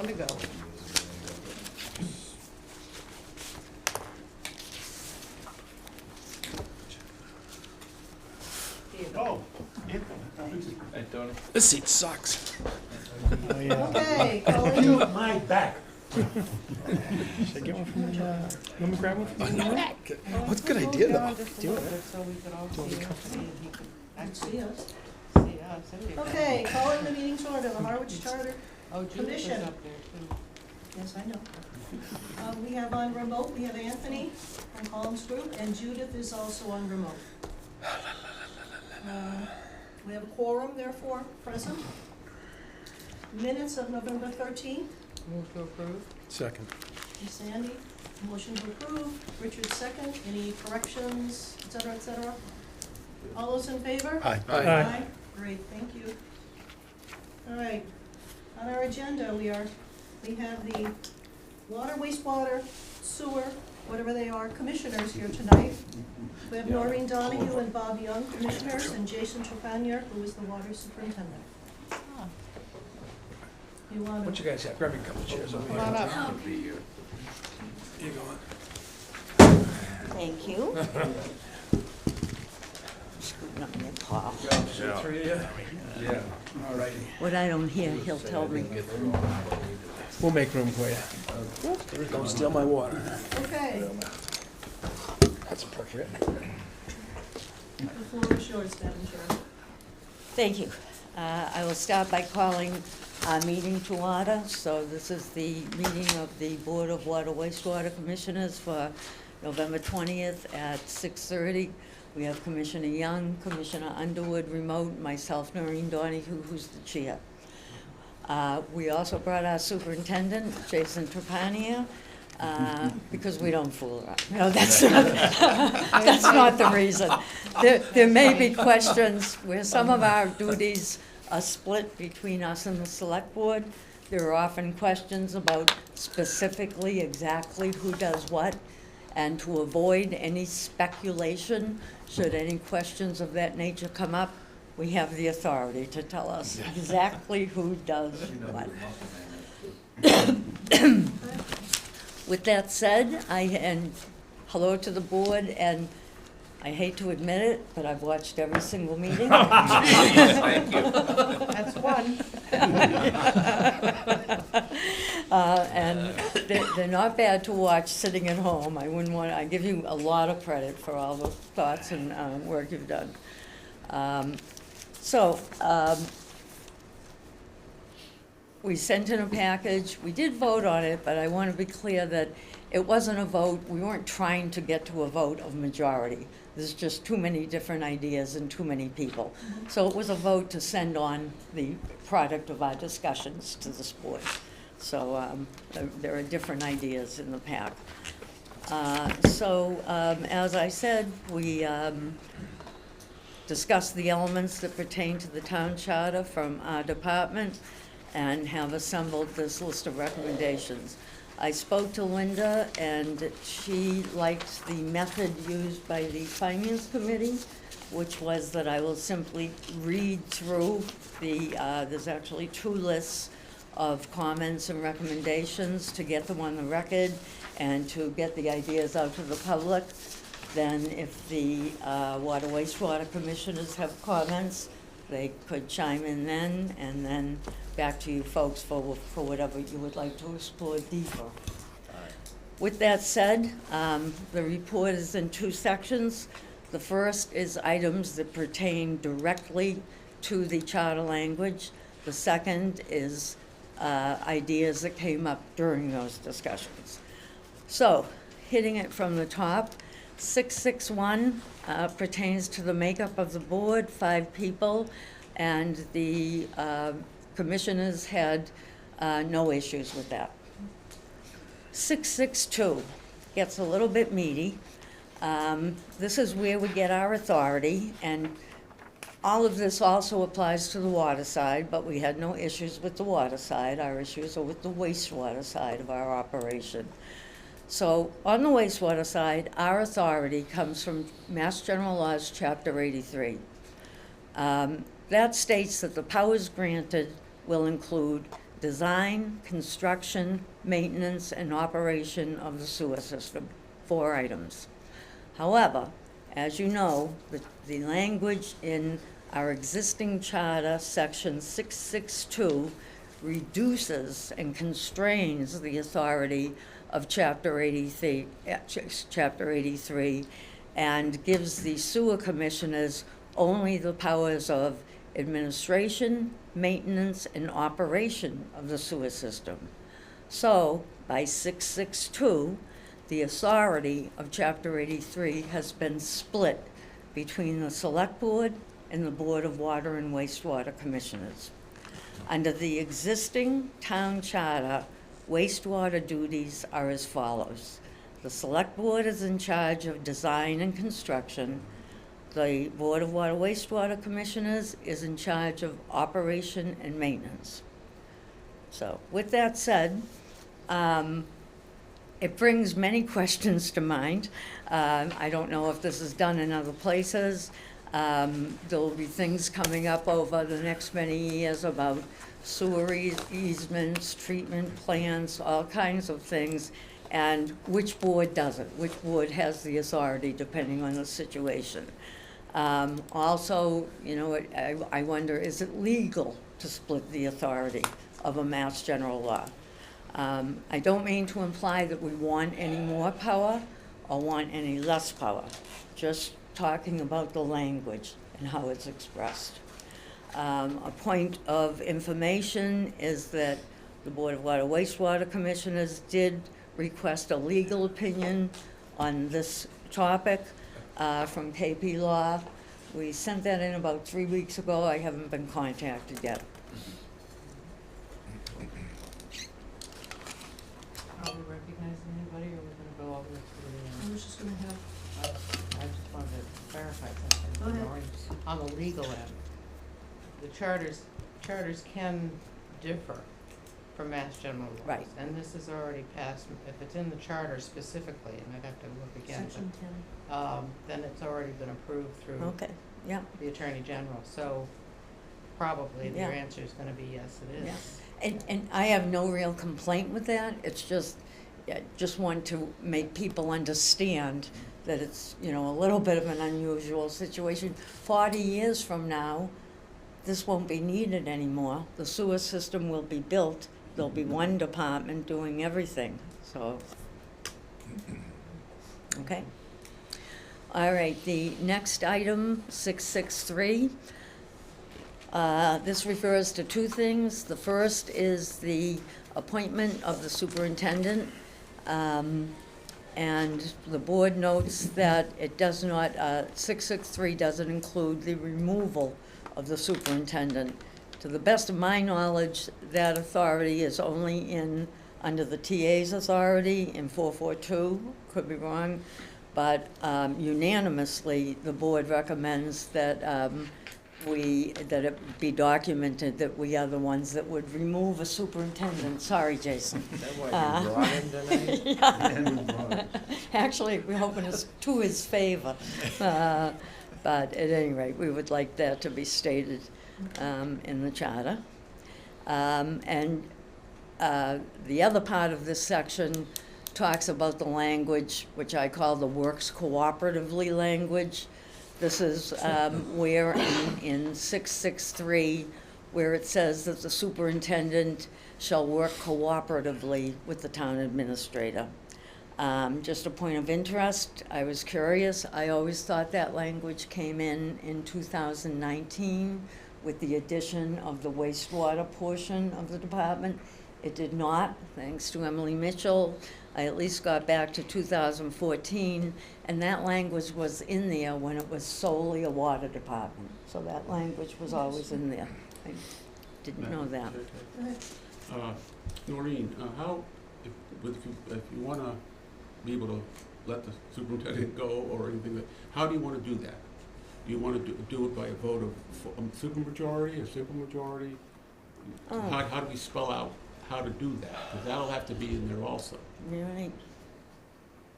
one to go. Here you go. This seat sucks. Okay, calling, My back. Should I get one from the, let me grab one from the What's a good idea though? do it. So we could all see it, see if he could actually See us. see us. There you go. Okay, calling the meeting to order, the Harwich Charter. Oh, Judith is Commission. up there too. Yes, I know. We have on remote, we have Anthony from Collins Group, and Judith is also on remote. We have a quorum, therefore, present. Minutes of November 13th. Move to approve. Second. Sandy, motion to approve. Richard, second. Any corrections, et cetera, et cetera? All those in favor? Aye. Aye. Great, thank you. All right, on our agenda, we have the water, wastewater, sewer, whatever they are, commissioners here tonight. We have Noreen Donahue and Bob Young, commissioners, and Jason Trepanier, who is the water superintendent. You want What to? you guys have? Grab me a couple chairs over Come here. on up. Here you go. Thank you. Scooting up your paw. Three of you? Yeah. All righty. What I don't hear, he'll tell me. We'll make room for you. Don't steal my water. Okay, That's appropriate. the floor is yours, Madam Chair. Thank you. I will start by calling our meeting to order. So this is the meeting of the Board of Water Wastewater Commissioners for November 20th at 6:30. We have Commissioner Young, Commissioner Underwood remote, myself, Noreen Donahue, who's the chair. We also brought our superintendent, Jason Trepanier, because we don't fool around. No, that's not the reason. There may be questions where some of our duties are split between us and the select board. There are often questions about specifically exactly who does what, and to avoid any speculation, should any questions of that nature come up, we have the authority to tell us exactly who does what. With that said, and hello to the board, and I hate to admit it, but I've watched every single meeting. That's one. And they're not bad to watch sitting at home. I give you a lot of credit for all the thoughts and work you've done. We sent in a package. We did vote on it, but I want to be clear that it wasn't a vote. We weren't trying to get to a vote of majority. There's just too many different ideas and too many people. So it was a vote to send on the product of our discussions to this board. So there are different ideas in the pack. As I said, we discussed the elements that pertain to the town charter from our department and have assembled this list of recommendations. I spoke to Linda, and she liked the method used by the Finance Committee, which was that I will simply read through there's actually two lists of comments and recommendations to get them on the record and to get the ideas out to the public. Then if the Water Wastewater Commissioners have comments, they could chime in then, and then back to you folks for whatever you would like to explore deeper. With that said, the report is in two sections. The first is items that pertain directly to the charter language. The second is ideas that came up during those discussions. So, hitting it from the top, 661 pertains to the makeup of the board, 5 people, and the commissioners had no issues with that. 662 gets a little bit meaty. This is where we get our authority, and all of this also applies to the water side, but we had no issues with the water side. Our issues are with the wastewater side of our operation. So on the wastewater side, our authority comes from Mass General Laws, Chapter 83. That states that the powers granted will include design, construction, maintenance, and operation of the sewer system. 4 items. However, as you know, the language in our existing charter, section 662, reduces and constrains the authority of Chapter 83, and gives the sewer commissioners only the powers of administration, maintenance, and operation of the sewer system. So, by 662, the authority of Chapter 83 has been split between the Select Board and the Board of Water and Wastewater Commissioners. Under the existing town charter, wastewater duties are as follows. The Select Board is in charge of design and construction. The Board of Water Wastewater Commissioners is in charge of operation and maintenance. So, with that said, it brings many questions to mind. I don't know if this is done in other places. There'll be things coming up over the next many years about sewer easements, treatment plants, all kinds of things, and which board does it, which board has the authority depending on the situation. Also, you know, I wonder, is it legal to split the authority of a Mass General law? I don't mean to imply that we want any more power or want any less power, just talking about the language and how it's expressed. A point of information is that the Board of Water Wastewater Commissioners did request a legal opinion on this topic from KP Law. We sent that in about 3 weeks ago. I haven't been contacted yet. Are we recognizing anybody, or are we gonna go over to I was just gonna have, I just wanted to verify something. Go ahead. Maureen. On the legal end, the charters can differ from Mass General laws. Right. And this is already passed, if it's in the charter specifically, and I'd have to look again, section 10. then it's already been approved through Okay, yeah. the Attorney General, so probably Yeah. your answer is gonna be yes, it is. Yeah. And I have no real complaint with that. It's just, just want to make people understand that it's, you know, a little bit of an unusual situation. 40 years from now, this won't be needed anymore. The sewer system will be built. There'll be one department doing everything, so. Okay. All right, the next item, 663. This refers to 2 things. The first is the appointment of the superintendent. And the board notes that it does not, 663 doesn't include the removal of the superintendent. To the best of my knowledge, that authority is only under the TA's authority in 442, could be wrong, but unanimously, the board recommends that that it be documented that we are the ones that would remove a superintendent. Sorry, Jason. Is that why you brought him tonight? Yeah. Actually, we're hoping it's to his favor. But at any rate, we would like that to be stated in the charter. And the other part of this section talks about the language, which I call the works cooperatively language. This is where in 663, where it says that the superintendent shall work cooperatively with the town administrator. Just a point of interest, I was curious. I always thought that language came in 2019 with the addition of the wastewater portion of the department. It did not, thanks to Emily Mitchell. I at least got back to 2014, and that language was in there when it was solely a water department. So that language was always in there. I didn't know that. Go ahead. Noreen, if you want to be able to let the superintendent go or anything, how do you want to do that? Do you want to do it by a vote of supermajority, a simple majority? Oh. How do we spell out how to do that? Because that'll have to be in there also. You're right.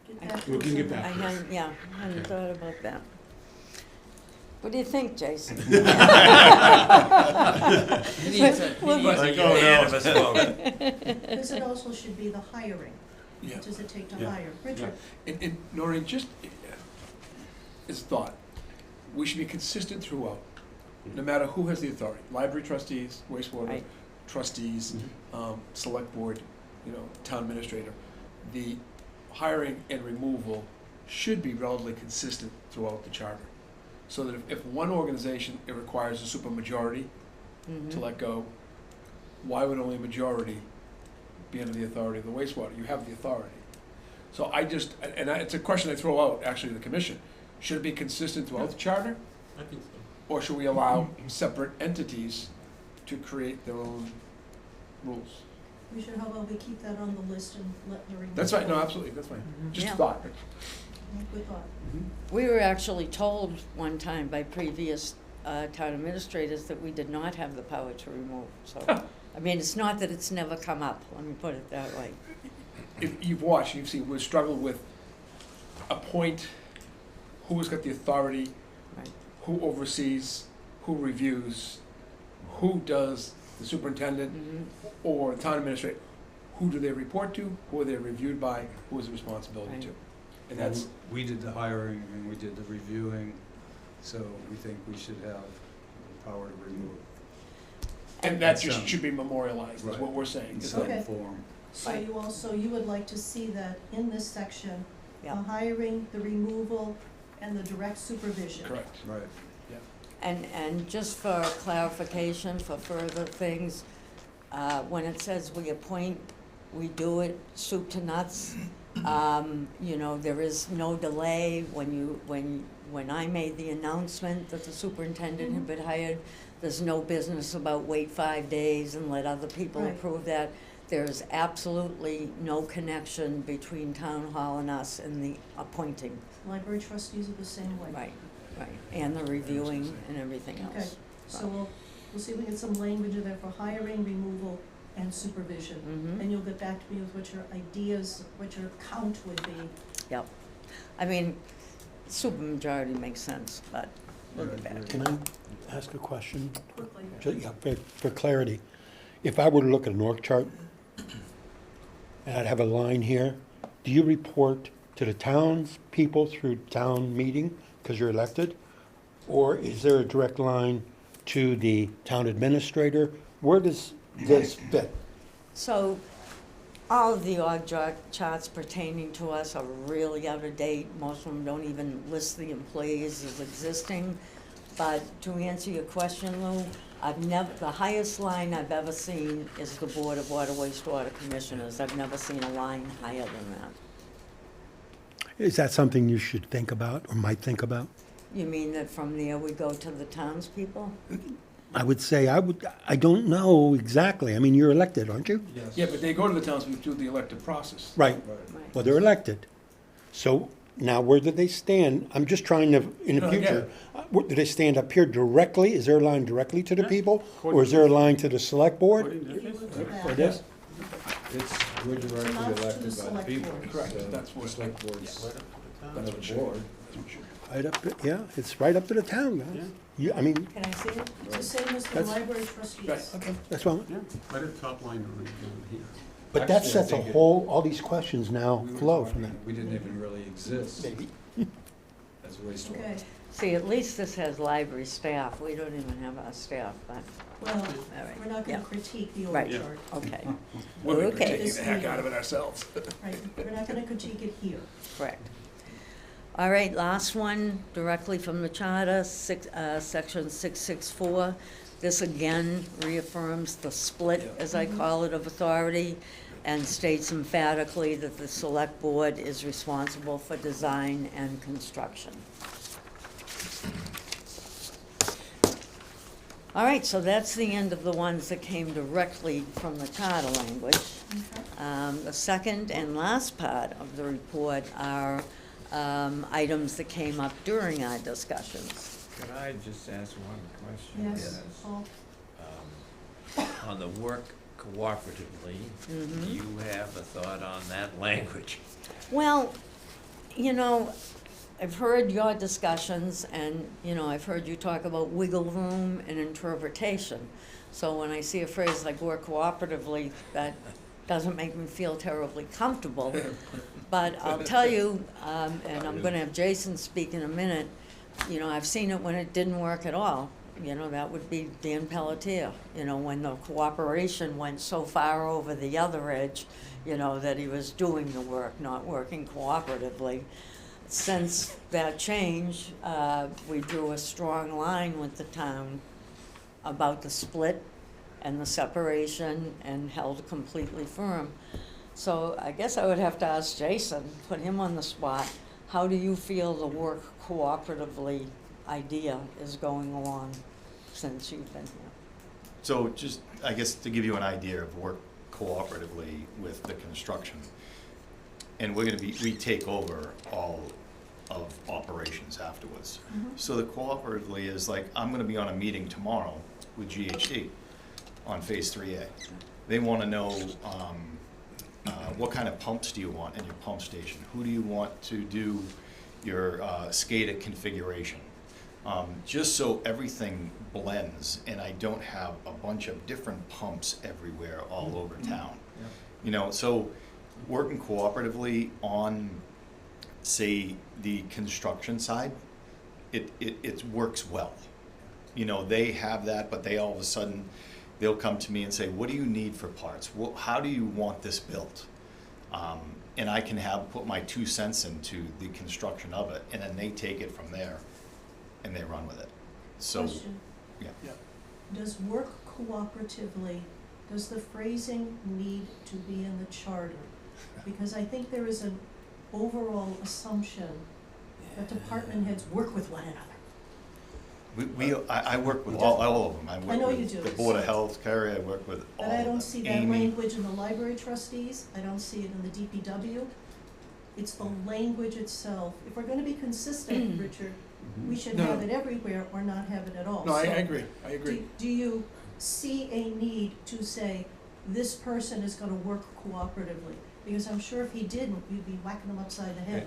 Get that We to can us get in back I to there. it. hadn't, yeah, I hadn't Okay. thought about that. What do you think, Jason? He needs a- he Well, needs a Like, oh, no. unanimous vote. Because it also should be the hiring. Yeah. What does it take to Yeah. hire? Richard? And Noreen, just as a thought, we should be consistent throughout, no matter who has the authority. Library trustees, wastewater Right. trustees, select board, town administrator. The hiring and removal should be relatively consistent throughout the charter. So that if one organization, it requires a supermajority to let go, why would only a majority be under the authority of the wastewater? You have the authority. So it's a question I throw out actually to the commission. Should it be consistent throughout the charter? I think so. Or should we allow separate entities to create their own rules? Richard, how about we keep that on the list and let Noreen? That's right, no, absolutely, that's fine. Just a Yeah. thought. Good thought. We were actually told one time by previous town administrators that we did not have the power to remove, so, I mean, it's not that it's never come up, let me put it that way. If you've watched, you've seen, we've struggled with who's got the authority, Right. who oversees, who reviews, who does the superintendent or the town administrator, who do they report to, who are they reviewed by, who is the responsibility Right. to? And that's, We did the hiring and we did the reviewing, so we think we should have the power to remove and that just should be memorialized, is Right. what we're saying. in Is some that- Okay. form. So Right. you would like to see that in this section, the Yeah. hiring, the removal, and the direct supervision. Correct. Right. And just for clarification, for further things, when it says we appoint, we do it soup to nuts. There is no delay. When I made the announcement that the superintendent had been hired, there's no business about wait 5 days and let other people Right. approve that. There's absolutely no connection between town hall and us in the appointing, Library trustees are the same way. right, and the reviewing and everything Okay, else. so we'll see if we get some language in there for hiring, removal, and supervision. Mhm. And you'll get back to me with what your ideas, what your count would be. Yep. I mean, supermajority makes sense, but we'll get back. Can I ask a question? Quickly. Yeah, for clarity. If I were to look at an org chart, and I'd have a line here, do you report to the town's people through town meeting, because you're elected? Or is there a direct line to the town administrator? Where does this fit? So, all of the org charts pertaining to us are really out of date. Most of them don't even list the employees as existing. But to answer your question, Lou, the highest line I've ever seen is the Board of Water Wastewater Commissioners. I've never seen a line higher than that. Is that something you should think about, or might think about? You mean that from there we go to the townspeople? I would say, I don't know exactly. I mean, you're elected, aren't you? Yes. Yeah, but they go to the townspeople through the elective process. Right. Right. Right. Well, they're elected. So now where do they stand? I'm just trying to, in the No, I get future, do they stand up here directly? Is there a line directly to the Yeah. people? Or is there a line to the select board? According to If you this, look at Or that, this? We're Not directly to the elected by the select people. board. Correct, so that's what- the select board's right up to the town. another what should- board. Right up, yeah, it's right up to the town, Yeah, guys. I mean, Can I see it? It's the same as the That's- library trustees. Right, okay. that's one, yeah, right at the top line right down here. but that Actually, I sets a think it- whole, all these questions now We were flow from talking, that. we didn't even really exist Maybe. as wastewater. Okay, See, at least this has library staff. We don't even have our staff, but, well, all right. we're not gonna Yeah. critique the Right. org Yeah. chart, Okay, We're Okay. taking the heck out of it ourselves. right? We're not gonna critique it here. correct. All right, last one, directly from the charter, section 664. This again reaffirms the split, as I call it, of authority, and states emphatically that the select board is responsible for design and construction. All right, so that's the end of the ones that came directly from the charter language. Okay. The second and last part of the report are items that came up during our discussions. Could I just ask one question? Yes, Paul? On the work cooperatively, Mhm. do you have a thought on that language? Well, you know, I've heard your discussions and, you know, I've heard you talk about wiggle room and interpretation. So when I see a phrase like work cooperatively, that doesn't make me feel terribly comfortable. But I'll tell you, and I'm gonna have Jason speak in a minute, you know, I've seen it when it didn't work at all. You know, that would be Dan Pelletier, you know, when the cooperation went so far over the other edge, you know, that he was doing the work, not working cooperatively. Since that change, we drew a strong line with the town about the split and the separation and held completely firm. So I guess I would have to ask Jason, put him on the spot, how do you feel the work cooperatively idea is going along since you've been here? So just, I guess, to give you an idea of work cooperatively with the construction, and we take over all of operations afterwards. So the cooperatively is like, I'm gonna be on a meeting tomorrow with GHD on Phase 3A. They wanna know, what kind of pumps do you want in your pump station? Who do you want to do your SCADA configuration? Just so everything blends and I don't have a bunch of different pumps everywhere all over town. You know, so working cooperatively on, say, the construction side, it works well. You know, they have that, but they all of a sudden, they'll come to me and say, what do you need for parts? How do you want this built? And I can put my 2 cents into the construction of it, and then they take it from there and they run with it. So, Question. yeah. Does work cooperatively, does the phrasing need to be in the charter? Because I think there is an overall assumption that department heads work with one another. I work with all of them. I I know work you with do. the Board of Health, Carrie, I work with all of But them. I don't see that Amy. language in the library trustees, I don't see it in the DPW. It's the language itself. If we're gonna be consistent, Richard, we should have it everywhere or not have it at all. No, I So agree, I agree. Do you see a need to say, this person is gonna work cooperatively? Because I'm sure if he didn't, you'd be whacking him upside the head.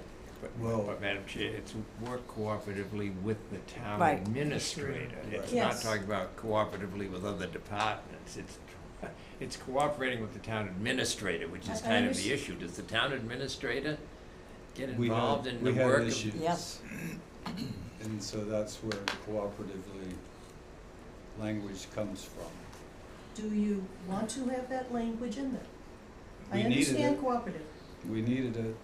Well- But Madam Chair, it's work cooperatively with the town Right. administrator. It's Right. not Yes. talking about cooperatively with other departments. It's cooperating with the town administrator, which is I kind of underst- the issue. Does the town administrator get We had- involved in the We had work? issues. Yes. And so that's where cooperatively language comes from. Do you want to have that language in there? I We needed understand it. cooperative, We needed it,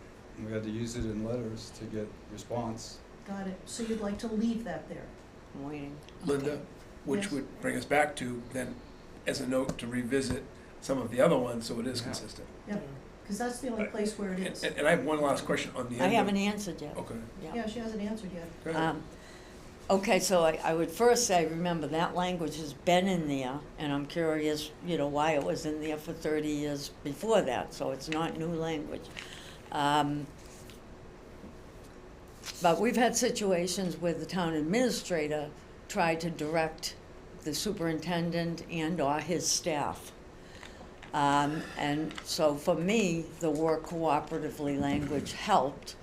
we had to use it in letters to get response. got it. So you'd like to leave that there? I'm waiting. Linda, which Yes. would bring us back to then, as a note to revisit some of the other ones, so it is Yeah. consistent. Yep, because that's the only place where it is. And I have one last question on the end I of- haven't answered yet. Okay, Yeah, she hasn't answered yet. go ahead. Okay, so I would first say, remember, that language has been in there, and I'm curious, you know, why it was in there for 30 years before that, so it's not new language. But we've had situations where the town administrator tried to direct the superintendent and/or his staff. And so for me, the work cooperatively language helped,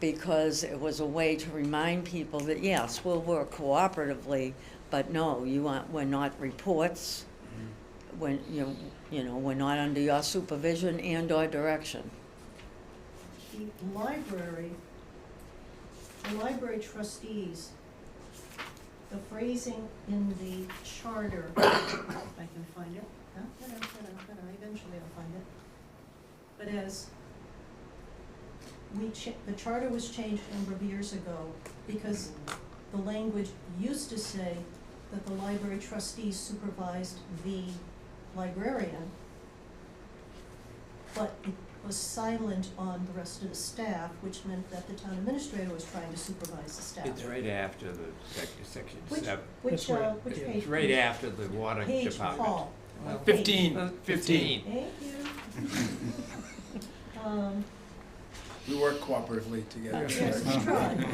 because it was a way to remind people that, yes, we'll work cooperatively, but no, we're not reports, when, you know, we're not under your supervision and/or direction. The library trustees, the phrasing in the charter, if I can find it, eventually I'll find it. But as the charter was changed a number of years ago, because the language used to say that the library trustees supervised the librarian, but it was silent on the rest of the staff, which meant that the town administrator was trying to supervise the staff. It's right after the section Which, 7. which, which page? It's right after the water Page, department. Paul. Well, What page? 15. 15. Thank you. We work cooperatively together. Yes, we tried.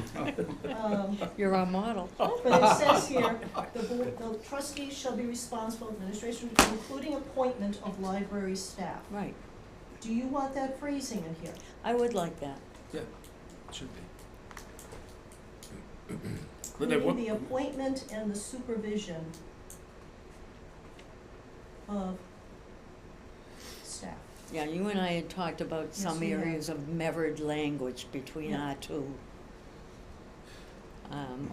You're our model. But it says here, the trustees shall be responsible for administration, including appointment of library staff. Right, Do you want that phrasing in here? I would like that. Yeah, should be. Linda, what- the appointment and the supervision of staff. Yeah, you and I had talked about some we have. areas of mirrored language between Yeah. our two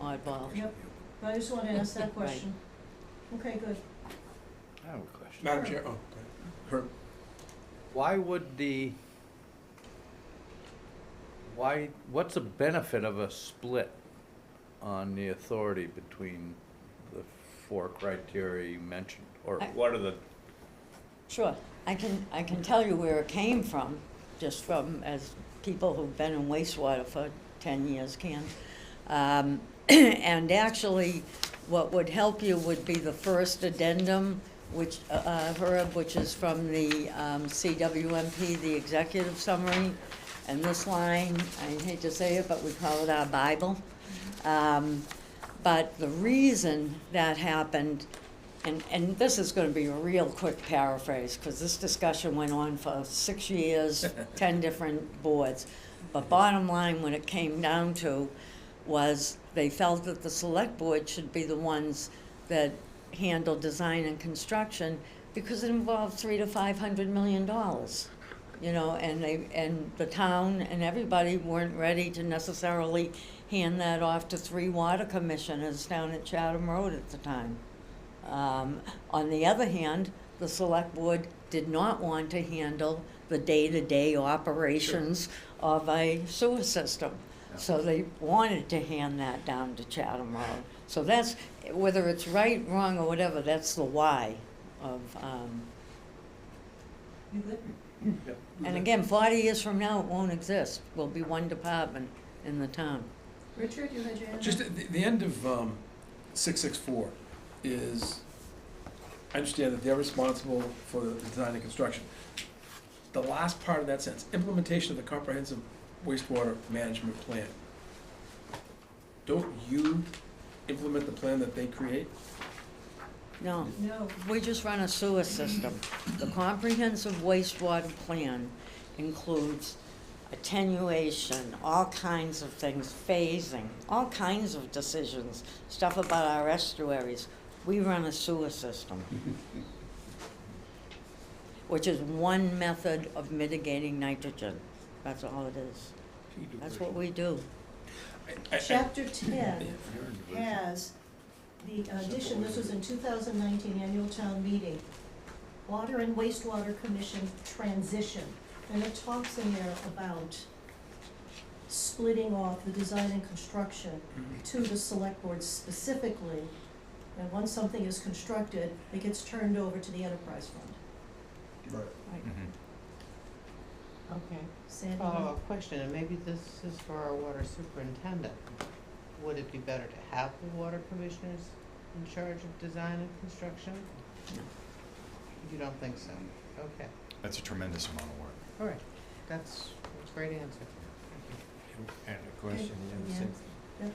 oddballs. Yep, I just wanted to ask that question. Okay, good. I have a question. Madam Chair, oh, go ahead. Herb. What's the benefit of a split on the authority between the four criteria you mentioned? Or what are the, Sure, I can tell you where it came from, just from, as people who've been in wastewater for 10 years can. And actually, what would help you would be the first addendum, which, Herb, which is from the CWMP, the executive summary. And this line, I hate to say it, but we call it our Bible. But the reason that happened, and this is gonna be a real quick paraphrase, because this discussion went on for 6 years, 10 different boards. But bottom line, when it came down to, was they felt that the select board should be the ones that handle design and construction, because it involved $300 to $500 million. You know, and the town and everybody weren't ready to necessarily hand that off to 3 water commissioners down at Chatham Road at the time. On the other hand, the select board did not want to handle the day-to-day operations of a sewer system. So they wanted to hand that down to Chatham Road. So that's, whether it's right, wrong, or whatever, that's the why of, You good? and again, 40 years from now, it won't exist. We'll be one department in the town. Richard, you had your hand up? Just at the end of 664 is, I understand that they're responsible for the design and construction. The last part of that sentence, implementation of the comprehensive wastewater management plan. Don't you implement the plan that they create? No, No. we just run a sewer system. The comprehensive wastewater plan includes attenuation, all kinds of things, phasing, all kinds of decisions, stuff about our estuaries. We run a sewer system, which is one method of mitigating nitrogen. That's all it is. That's what we do. Chapter 10 has the addition, this was in 2019 annual town meeting, Water and Wastewater Commission transition. And it talks in there about splitting off the design and construction to the select board specifically. And once something is constructed, it gets turned over to the enterprise fund. Right. Okay. Sandy? Follow-up question, and maybe this is for our water superintendent. Would it be better to have the water commissioners in charge of design and construction? No. You don't think so? Okay, That's a tremendous amount of work. all right, that's a great answer. Thank And a question, Yeah. same Yep.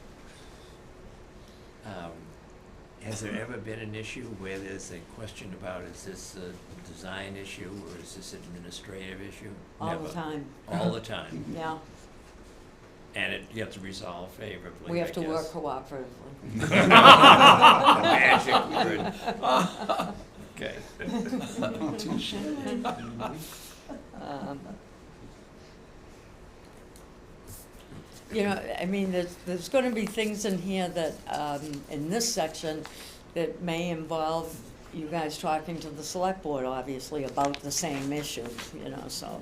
Has there ever been an issue where there's a question about, is this a design issue or is this an administrative issue? All Never. the time, All the time, yeah. and it gets resolved favorably, We have I to work guess. cooperatively. Magic word. Okay. Um, You know, I mean, there's gonna be things in here that, in this section, that may involve you guys talking to the select board, obviously, about the same issues, you know, so,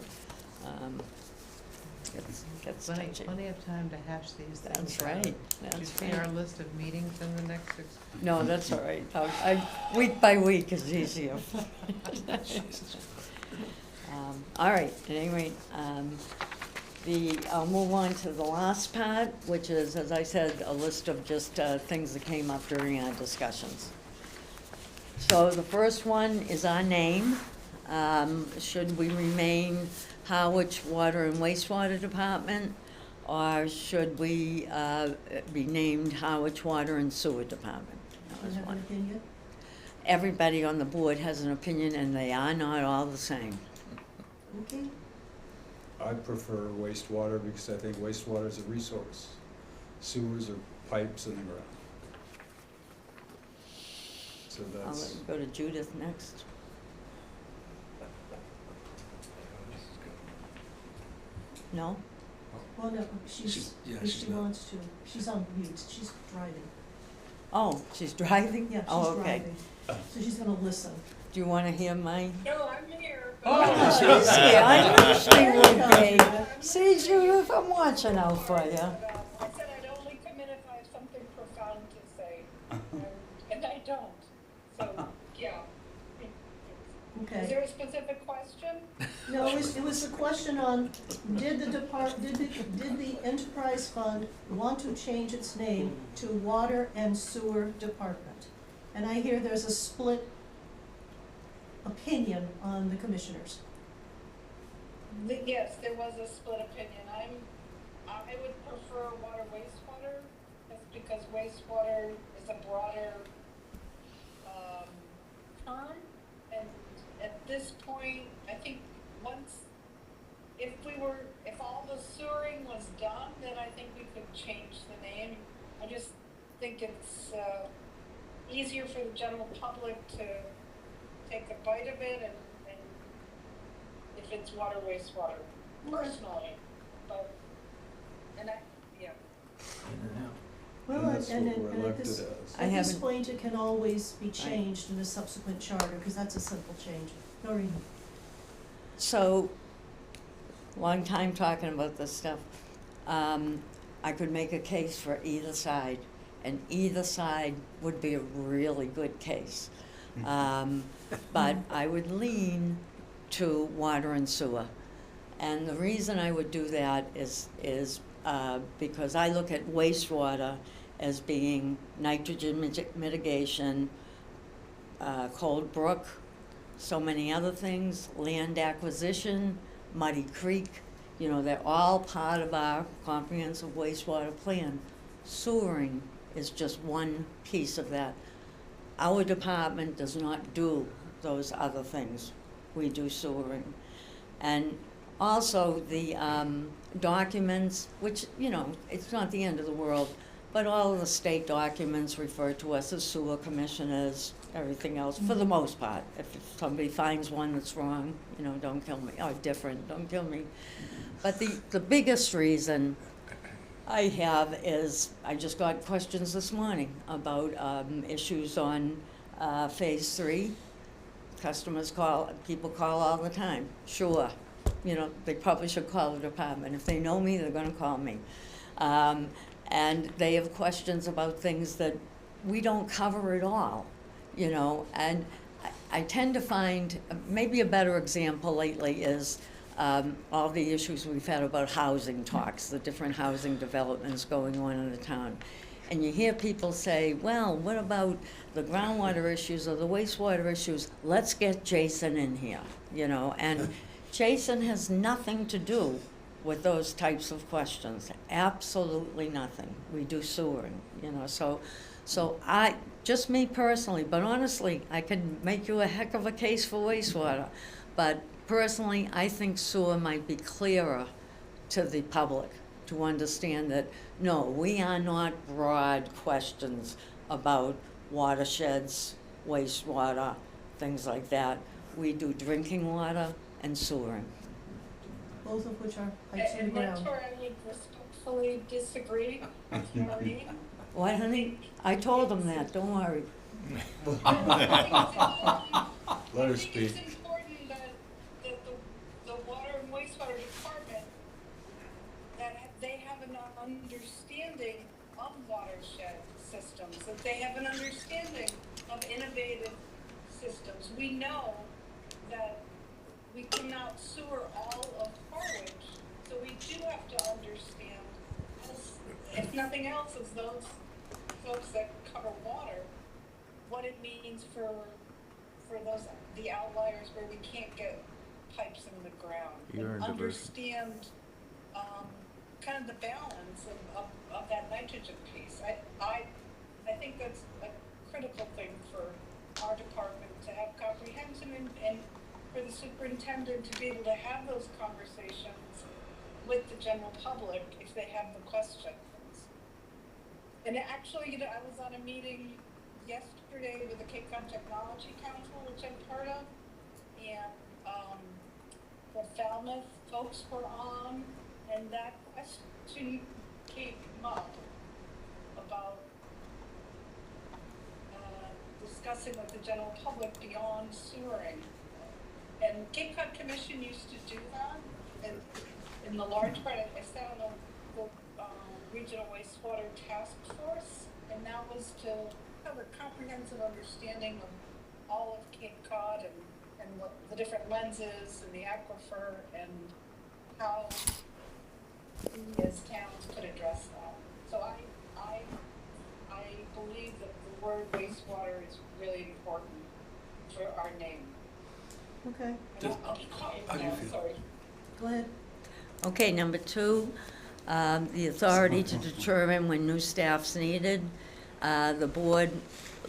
gets you. touchy. Plenty of time to hash these things That's out. right, Did you that's see our right. list of meetings in the next 6? No, that's all right. Week by week is easier. All right, at any rate, I'll move on to the last part, which is, as I said, a list of just things that came up during our discussions. So the first one is our name. Should we remain Harwich Water and Wastewater Department, or should we be named Harwich Water and Sewer Department? That Do was you have an one. opinion? Everybody on the board has an opinion, and they are not all the same. Okay, I prefer wastewater because I think wastewater is a resource. Sewers are pipes in the ground. So I'll let that's, you go to Judith next. No? Well, no, she's, Yeah, if she's she not. wants to, she's on mute, she's driving. Oh, she's driving? Yeah, Oh, she's okay. driving. So she's gonna listen. Do you want to hear my? No, I'm here. Oh, she's here. I knew she would be. See, Judith, I'm watching out for you. I said I'd only come in if I have something profound to say, and I don't. So, yeah. Is Okay. there a specific question? No, it was a question on, did the enterprise fund want to change its name to Water and Sewer Department? And I hear there's a split opinion on the commissioners. Yes, there was a split opinion. I would prefer water wastewater, just because wastewater is a broader, term. And at this point, I think if all the sewering was done, then I think we could change the name. I just think it's, easier for the general public to take a bite of it and if it's water wastewater, personally, but, yeah. and Well, that's and what we're at elected this, as. I at this haven't- point, it can always be changed in a subsequent charter, because that's a simple change. Noreen? So, long time talking about this stuff. I could make a case for either side, and either side would be a really good case. But I would lean to water and sewer. And the reason I would do that is because I look at wastewater as being nitrogen mitigation, Cold Brook, so many other things, land acquisition, Muddy Creek, they're all part of our comprehensive wastewater plan. Sewering is just one piece of that. Our department does not do those other things. We do sewering. And also the documents, which, it's not the end of the world, but all of the state documents refer to us as sewer commissioners, everything else, for the most part. If somebody finds one that's wrong, don't kill me, or different, don't kill me. But the biggest reason I have is, I just got questions this morning about issues on Phase 3. People call all the time, sure. They probably should call the department. If they know me, they're gonna call me. And they have questions about things that we don't cover at all, and I tend to find, maybe a better example lately is all the issues we've had about housing talks, the different housing developments going on in the town. And you hear people say, well, what about the groundwater issues or the wastewater issues? Let's get Jason in here, and Jason has nothing to do with those types of questions, absolutely nothing. We do sewering, so just me personally, but honestly, I could make you a heck of a case for wastewater. But personally, I think sewer might be clearer to the public to understand that, no, we are not broad questions about watersheds, wastewater, things like that. We do drinking water and sewering. Both of which are pipes in the And that's ground. where I would respectfully disagree with Maureen. What, honey? I told them that, don't worry. Let her I think speak. it's important that the water and wastewater department, that they have an understanding of watershed systems, that they have an understanding of innovative systems. We know that we cannot sewer all of Harwich, so we do have to understand, if nothing else, as those folks that cover water, what it means for the outliers where we can't get pipes in the ground. You're And in diversion. understand, kind of the balance of that nitrogen piece. I think that's a critical thing for our department to have comprehension and for the superintendent to be able to have those conversations with the general public if they have the questions. And actually, I was on a meeting yesterday with the Cape Cod Technology Council, which I'm part of, and, the Falmouth folks were on, and that question came up about, discussing with the general public beyond sewering. And Cape Cod Commission used to do that, and in the large part, I sat on the Regional Wastewater Task Force, and that was to have a comprehensive understanding of all of Cape Cod and what the different lenses and the aquifer and how we as towns could address that. So I believe that the word wastewater is really important for our name. Okay, And I'll be quiet how do you now, feel? sorry. go ahead. Okay, number two, the authority to determine when new staff's needed. The board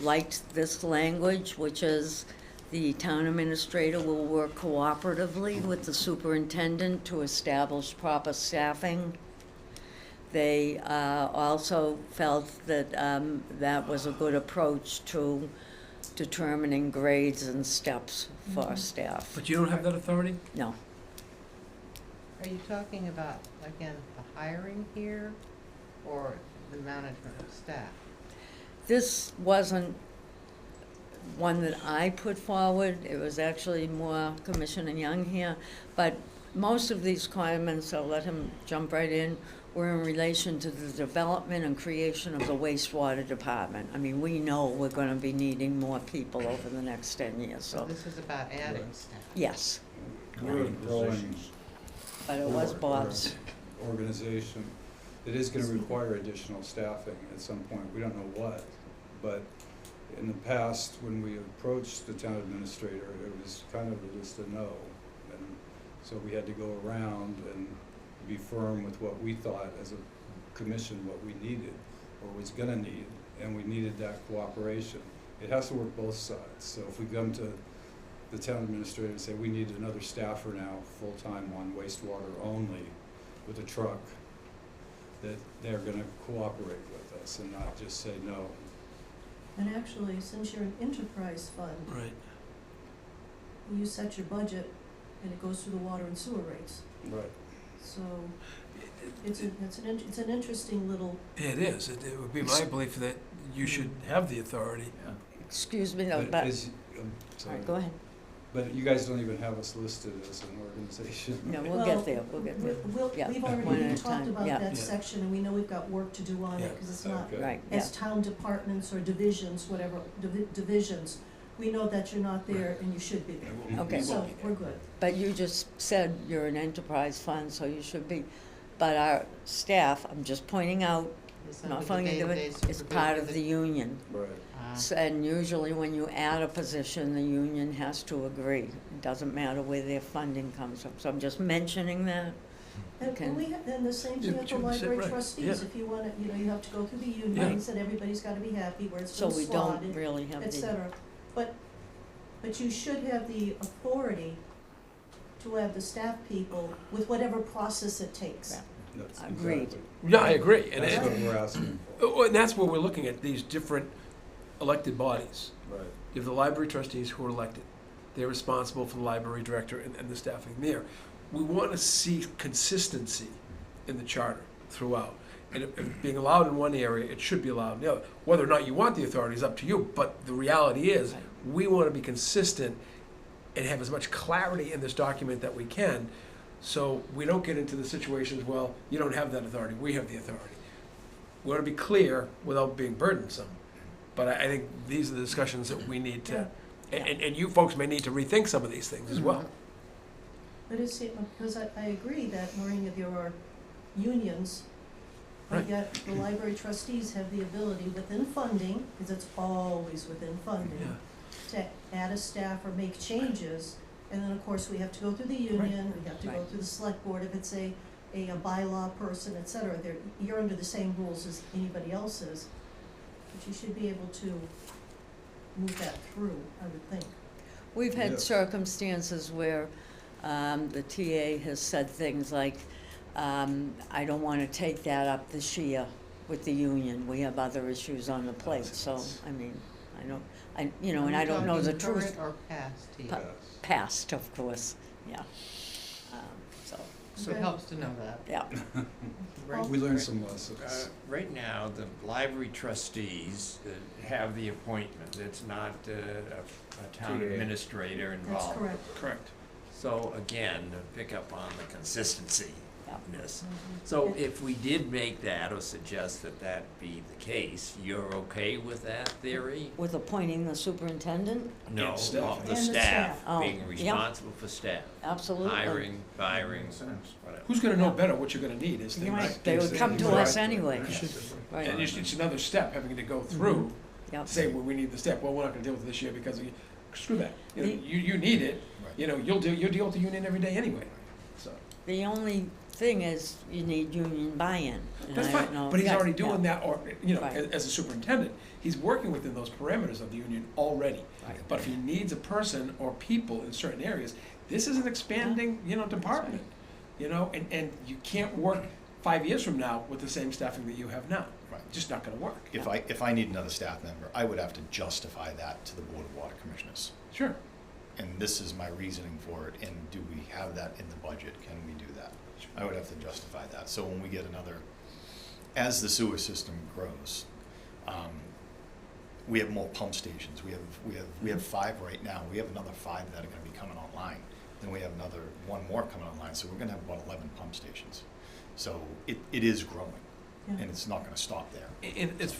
liked this language, which is the town administrator will work cooperatively with the superintendent to establish proper staffing. They also felt that that was a good approach to determining grades and steps for staff. But you don't have that authority? No. Are you talking about, again, the hiring here or the management of staff? This wasn't one that I put forward. It was actually more Commissioner Young here. But most of these comments, I'll let him jump right in, were in relation to the development and creation of the wastewater department. I mean, we know we're gonna be needing more people over the next 10 years, So so, this is about adding staff. yes. We're a growing But it was Bob's. organization. It is gonna require additional staffing at some point, we don't know what. But in the past, when we approached the town administrator, it was kind of just a no. And so we had to go around and be firm with what we thought as a commission, what we needed or was gonna need, and we needed that cooperation. It has to work both sides, so if we come to the town administrator and say, we need another staffer now, full-time on wastewater only, with a truck, that they're gonna cooperate with us and not just say no. And actually, since you're an enterprise fund, Right. you set your budget and it goes through the water and sewer rates. Right. So it's an interesting little, It is. It would be my belief that you should have the authority. Excuse me, no, But but, is, all sorry, right, go ahead. but you guys don't even have us listed as an organization. No, we'll well, get there, we'll get there. we've Yeah, already one at a talked time, about yeah. that Yeah. section, and we know we've got work to do on Yeah. it, because it's not Okay. Right, yeah. as town departments or divisions, whatever, divisions. We know that you're not there and you should be there. Okay. So, we're good. But you just said you're an enterprise fund, so you should be. But our staff, I'm just pointing out, Is not under the funding of day-to-day it, is part of the supervision union. Right. And usually when you add a position, the union has to agree. It doesn't matter where their funding comes from. So I'm just mentioning that. Okay. And we have, and the same Yeah, thing but with the you said library right, trustees, yeah. if you wanna, you have to go through the unions, and everybody's gotta be happy where it's So been we don't slotted, really have et the, cetera. But you should have the authority to have the staff people with whatever process it takes. Yeah. That's Agreed. exactly. Yeah, I agree. And That's it- what we're asking for. Oh, and that's where we're looking at these different elected bodies. Right. You have the library trustees who are elected. They're responsible for the library director and the staffing there. We want to see consistency in the charter throughout. And if being allowed in one area, it should be allowed in the other. Whether or not you want the authority is up to you, but the reality is, we want to be consistent and have as much clarity in this document that we can, so we don't get into the situations, well, you don't have that authority, we have the authority. We want to be clear without being burdensome. But I think these are the discussions that we need to, and you folks may need to rethink some of these things as well. But it's, because I agree that, Maureen, if there are unions, but Right. yet the library trustees have the ability within funding, because it's always within funding, Yeah. to add a staff or make changes. And then, of course, we have to go through the union, we have to go Right. through the select board if it's a bylaw person, et cetera. You're under the same rules as anybody else is. But you should be able to move that through, I would think. we've had Yes. circumstances where the TA has said things like, I don't want to take that up this year with the union. We have other issues on the plate, so, I mean, I don't, you know, and I don't know the truth. Current or past, Steve? Pa- Past, of course, yeah. So, It helps to know that. yeah, Right- We learned some lessons. Right now, the library trustees have the appointment. It's not a town TA. administrator That's involved. correct. Correct. So again, to pick up on the consistency Yeah. of this. So if we did make that or suggest that that be the case, you're okay with that theory? with appointing the superintendent, No, And staff. the And the staff, staff. Oh, being yeah. responsible for staff. absolutely. Hiring, firing, whatever. Who's gonna know better what you're gonna need is the. Right, they would come to us anyway, And right, it's another step, having to go through, yep. say, well, we need the step, well, we're not gonna deal with it this year because screw that. You know, The- you need it, Right. you know, you deal with the union every day anyway, so. The only thing is you need union buy-in. and That's I don't fine, know- but he's yeah, already yeah. doing that, or, you know, Right. as a superintendent, he's working within those parameters of the union already. Right. But if he needs a person or people in certain areas, this is an expanding, you know, department. You know, and you can't work 5 years from now with the same staffing that you have now. Right. Just not gonna work. If I need another staff member, I would have to justify that to the Board of Water Commissioners. Sure. And this is my reasoning for it, and do we have that in the budget? Can we do that? I would have to justify that. So when we get another, as the sewer system grows, we have more pump stations. We have 5 right now. We have another 5 that are gonna be coming online. Then we have another 1 more coming online, so we're gonna have about 11 pump stations. So it is growing, Yeah. and it's not gonna stop there. And it's,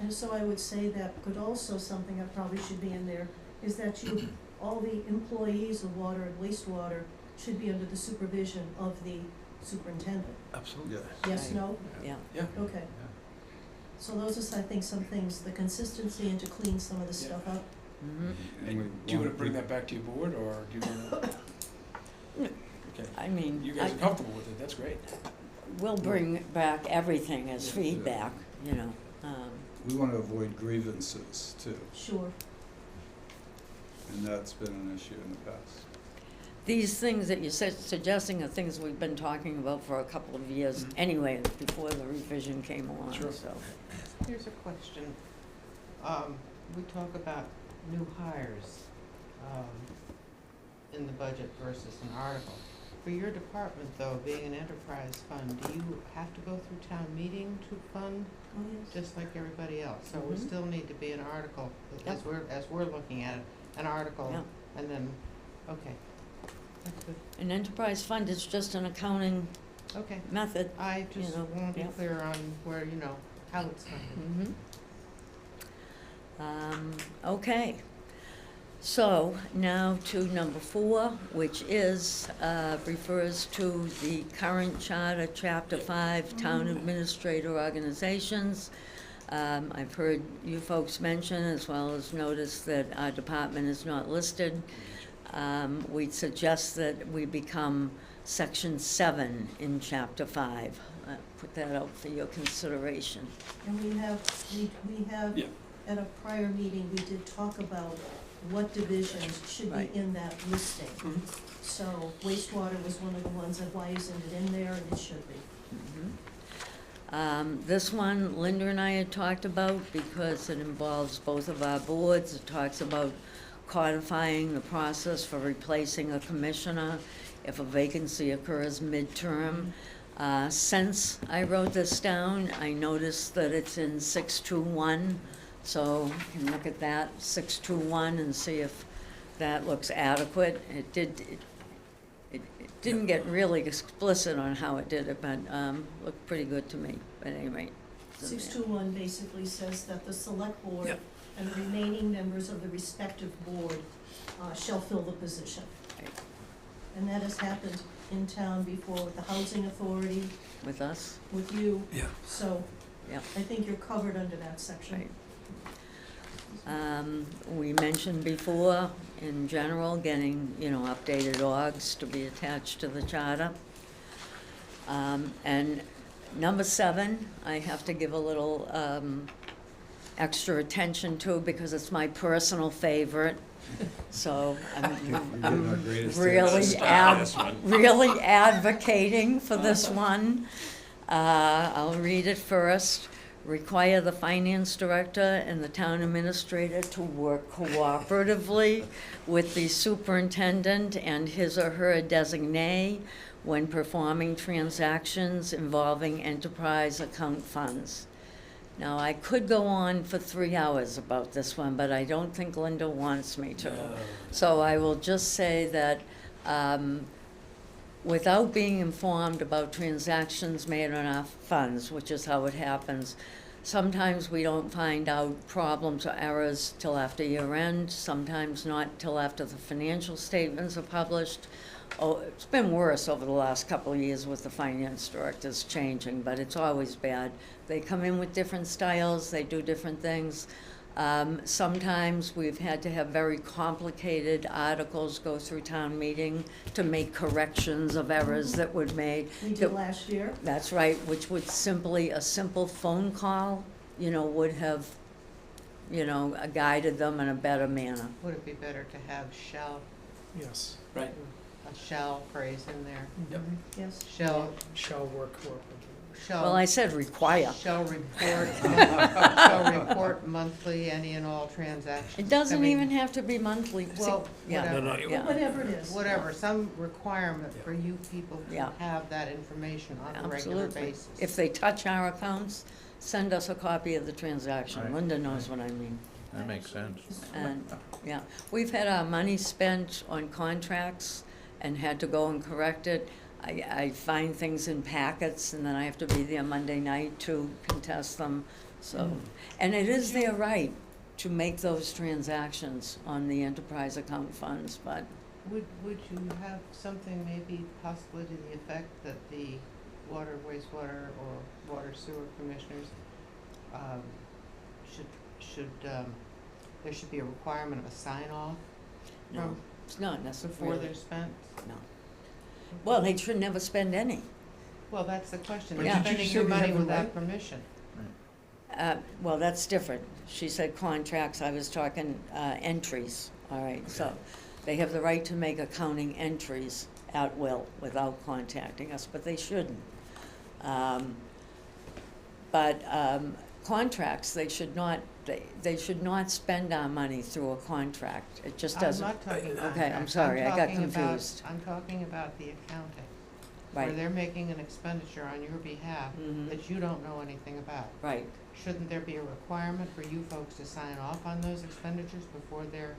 And so I would say that could also, something that probably should be in there, is that all the employees of water and wastewater should be under the supervision of the superintendent. absolutely. Yes, Right. no? Yeah, Yeah. Okay. So those are, I think, some things, the consistency and to clean some of the Yeah. stuff up. mhm. And we Do you wanna want bring to- that back to your board, or do you wanna? Okay, I mean, you guys are comfortable with it, that's great. we'll bring back everything as Yeah. feedback, you know. We want to avoid grievances too, Sure. and that's been an issue in the past. These things that you're suggesting are things we've been talking about for a couple of years Mhm. anyway, before the revision came along, Sure. so. Here's a question. We talk about new hires, in the budget versus an article. For your department, though, being an enterprise fund, do you have to go through town meeting to fund, Oh, yes. just like everybody else? So it would Mhm. still need to be an article, as Yep. we're looking at it, an article, Yeah. and then, okay. That's good, An enterprise fund is just an accounting okay. method. I just know, wanna be yeah. clear on where, how it's funded. Okay, so now to number 4, which is, refers to the current charter, chapter 5, town administrator organizations. I've heard you folks mention, as well as notice, that our department is not listed. We'd suggest that we become section 7 in chapter 5. Put that out for your consideration. And we have, Yeah. at a prior meeting, we did talk about what divisions should Right. be in that listing. Mhm. So wastewater was one of the ones that, why isn't it in there, and it should be. This one, Linda and I had talked about because it involves both of our boards. It talks about codifying the process for replacing a commissioner if a vacancy occurs midterm. Since I wrote this down, I noticed that it's in 621, so you can look at that, 621, and see if that looks adequate. It didn't get really explicit on how it did it, but looked pretty good to me, at any rate. So, yeah. 621 basically says that the select board Yep. and the remaining members of the respective board shall fill the position. Right. And that has happened in town before with the housing authority, With us, with you, Yeah. so Yep. I think you're covered under that section. right. We mentioned before, in general, getting, updated orgs to be attached to the charter. And number 7, I have to give a little extra attention to because it's my personal favorite. So You're getting our I'm greatest really, hits. really advocating for this one. I'll read it first. Require the finance director and the town administrator to work cooperatively with the superintendent and his or her designee when performing transactions involving enterprise account funds. Now, I could go on for 3 hours about this one, but I don't think Linda wants me to. So I will just say that without being informed about transactions made on our funds, which is how it happens, sometimes we don't find out problems or errors till after year end, sometimes not till after the financial statements are published. Oh, it's been worse over the last couple of years with the finance directors changing, but it's always bad. They come in with different styles, they do different things. Sometimes we've had to have very complicated articles go through town meeting to make corrections of errors that were made. We did last year. That's right, which would simply, a simple phone call, would have, guided them in a better manner. Would it be better to have shall, Yes. Right. a shall phrase in there? Yep. Yes. Shall work cooperatively. Well, I said require. Shall report monthly any and all transactions. It doesn't I mean, even have to be monthly. Well, Yeah. whatever. No, Yeah. Whatever it is. Whatever, some requirement for you people to Yeah. have that information on a regular Absolutely. basis. If they touch our accounts, send us a copy of the transaction. Right. Linda knows what I mean. That makes sense. And, yeah, we've had our money spent on contracts and had to go and correct it. I find things in packets, and then I have to be there Monday night to contest them, so. And it is their right to make those transactions on the enterprise account funds, but Would you have something maybe possibly to the effect that the water, wastewater, or water sewer commissioners, there should be a requirement of a sign-off no, from, it's not before necessarily. they're spent? No. Well, they should never spend any. Well, that's the question, But they're did you spending say your they money have the without right? permission. Well, that's different. She said contracts, I was talking entries, all right? So they have the right to make accounting entries at will without contacting us, but they shouldn't. But contracts, they should not spend our money through a contract. It just doesn't. I'm not talking Okay, contracts. I'm sorry, I got talking about- confused. I'm talking about the accounting, where Right, they're making an expenditure on your behalf Mhm. that you don't know anything about. right. Shouldn't there be a requirement for you folks to sign off on those expenditures before they're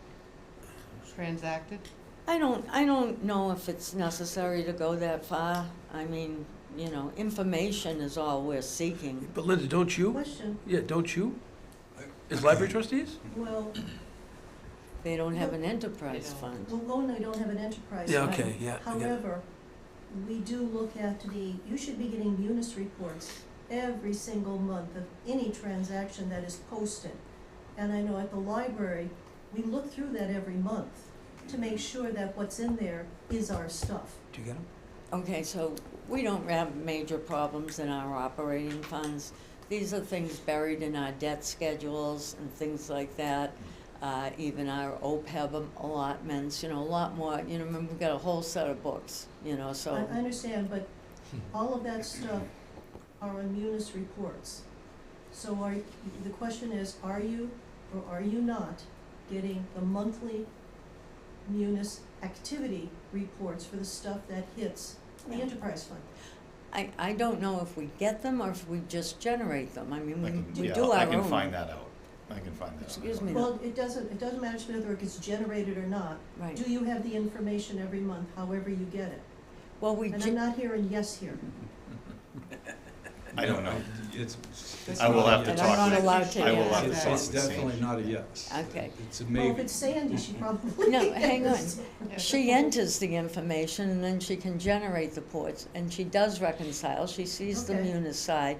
transacted? I don't know if it's necessary to go that far. I mean, information is all we're seeking. But Linda, don't you? Question, Yeah, don't you? As library trustees? well, They don't have an enterprise don't. fund. we don't have an enterprise Yeah, fund. okay, yeah. I get it. However, we do look at you should be getting munis reports every single month of any transaction that is posted. And I know at the library, we look through that every month to make sure that what's in there is our stuff. Do you get them? Okay, so we don't have major problems in our operating funds. These are things buried in our debt schedules and things like that. Even our OPEB allotments, a lot more, remember, we've got a whole set of books, so. I understand, but all of that stuff are on munis reports. So the question is, are you or are you not getting the monthly munis activity reports for the stuff that hits the enterprise fund? I don't know if we get them or if we just generate them. I mean, we do our own. I can find that out. I can find that out. Excuse me. Well, it doesn't matter to me whether it gets generated or not. Right. Do you have the information every month, however you get it? Well, we, And I'm not hearing yes here. I don't know. It's. I will have to And talk I'm not with, allowed to I will answer have to It's talk that. with definitely Sandy. not a yes. Okay. It's a Well, maybe. if it's Sandy, she probably No, hang on. is. She enters the information and then she can generate the reports, and she does reconcile, she sees the Okay. munis side,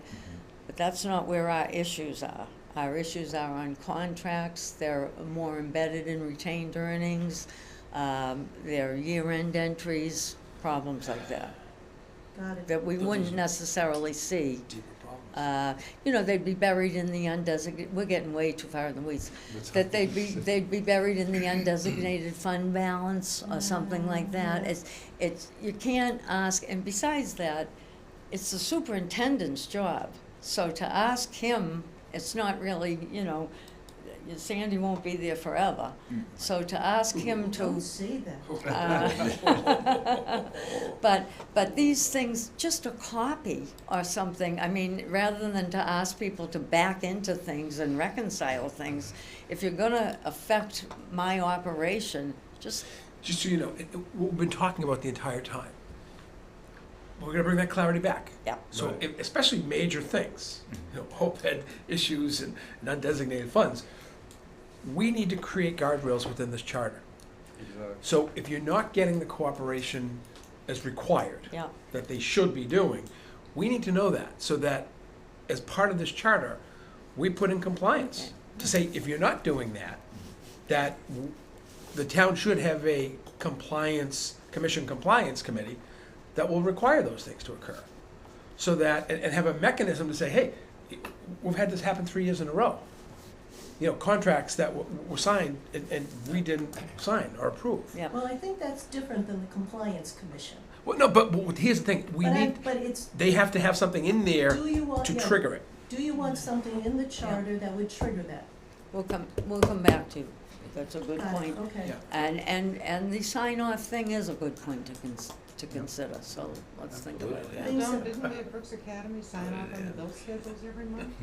but that's not where our issues are. Our issues are on contracts, they're more embedded in retained earnings, they're year-end entries, problems like that, Got it. that we wouldn't necessarily see. Deeper problems. They'd be buried in the undesignated, we're getting way too far in the weeds, that they'd be buried in the undesignated fund balance or something like that. It's, you can't ask, and besides that, it's the superintendent's job. So to ask him, it's not really, you know, Sandy won't be there forever. So to ask him Don't to, say that. but these things, just a copy or something, I mean, rather than to ask people to back into things and reconcile things, if you're gonna affect my operation, just, Just so you know, what we've been talking about the entire time. We're gonna bring that clarity back. yeah. So, Right. especially major things, you know, OPEB issues and undesignated funds, we need to create guardrails within this charter. Exactly. So if you're not getting the cooperation as required, Yeah, that they should be doing, we need to know that, so that as part of this charter, we put in compliance to say, if you're not doing that, that the town should have a commission compliance committee that will require those things to occur. So that, and have a mechanism to say, hey, we've had this happen 3 years in a row. You know, contracts that were signed and we didn't sign or approve. yeah. Well, I think that's different than the Compliance Commission. Well, no, but here's the thing, But it's, they have to have something in there do you want, to yeah, trigger it. do you want something in the charter that would trigger that? We'll come back to you. That's a good Got it, point. Okay. Yeah. And the sign-off thing is a good point to consider, so let's think about Absolutely. that. Things Don't, that- didn't the Brooks Academy sign off on the bill schedules every month?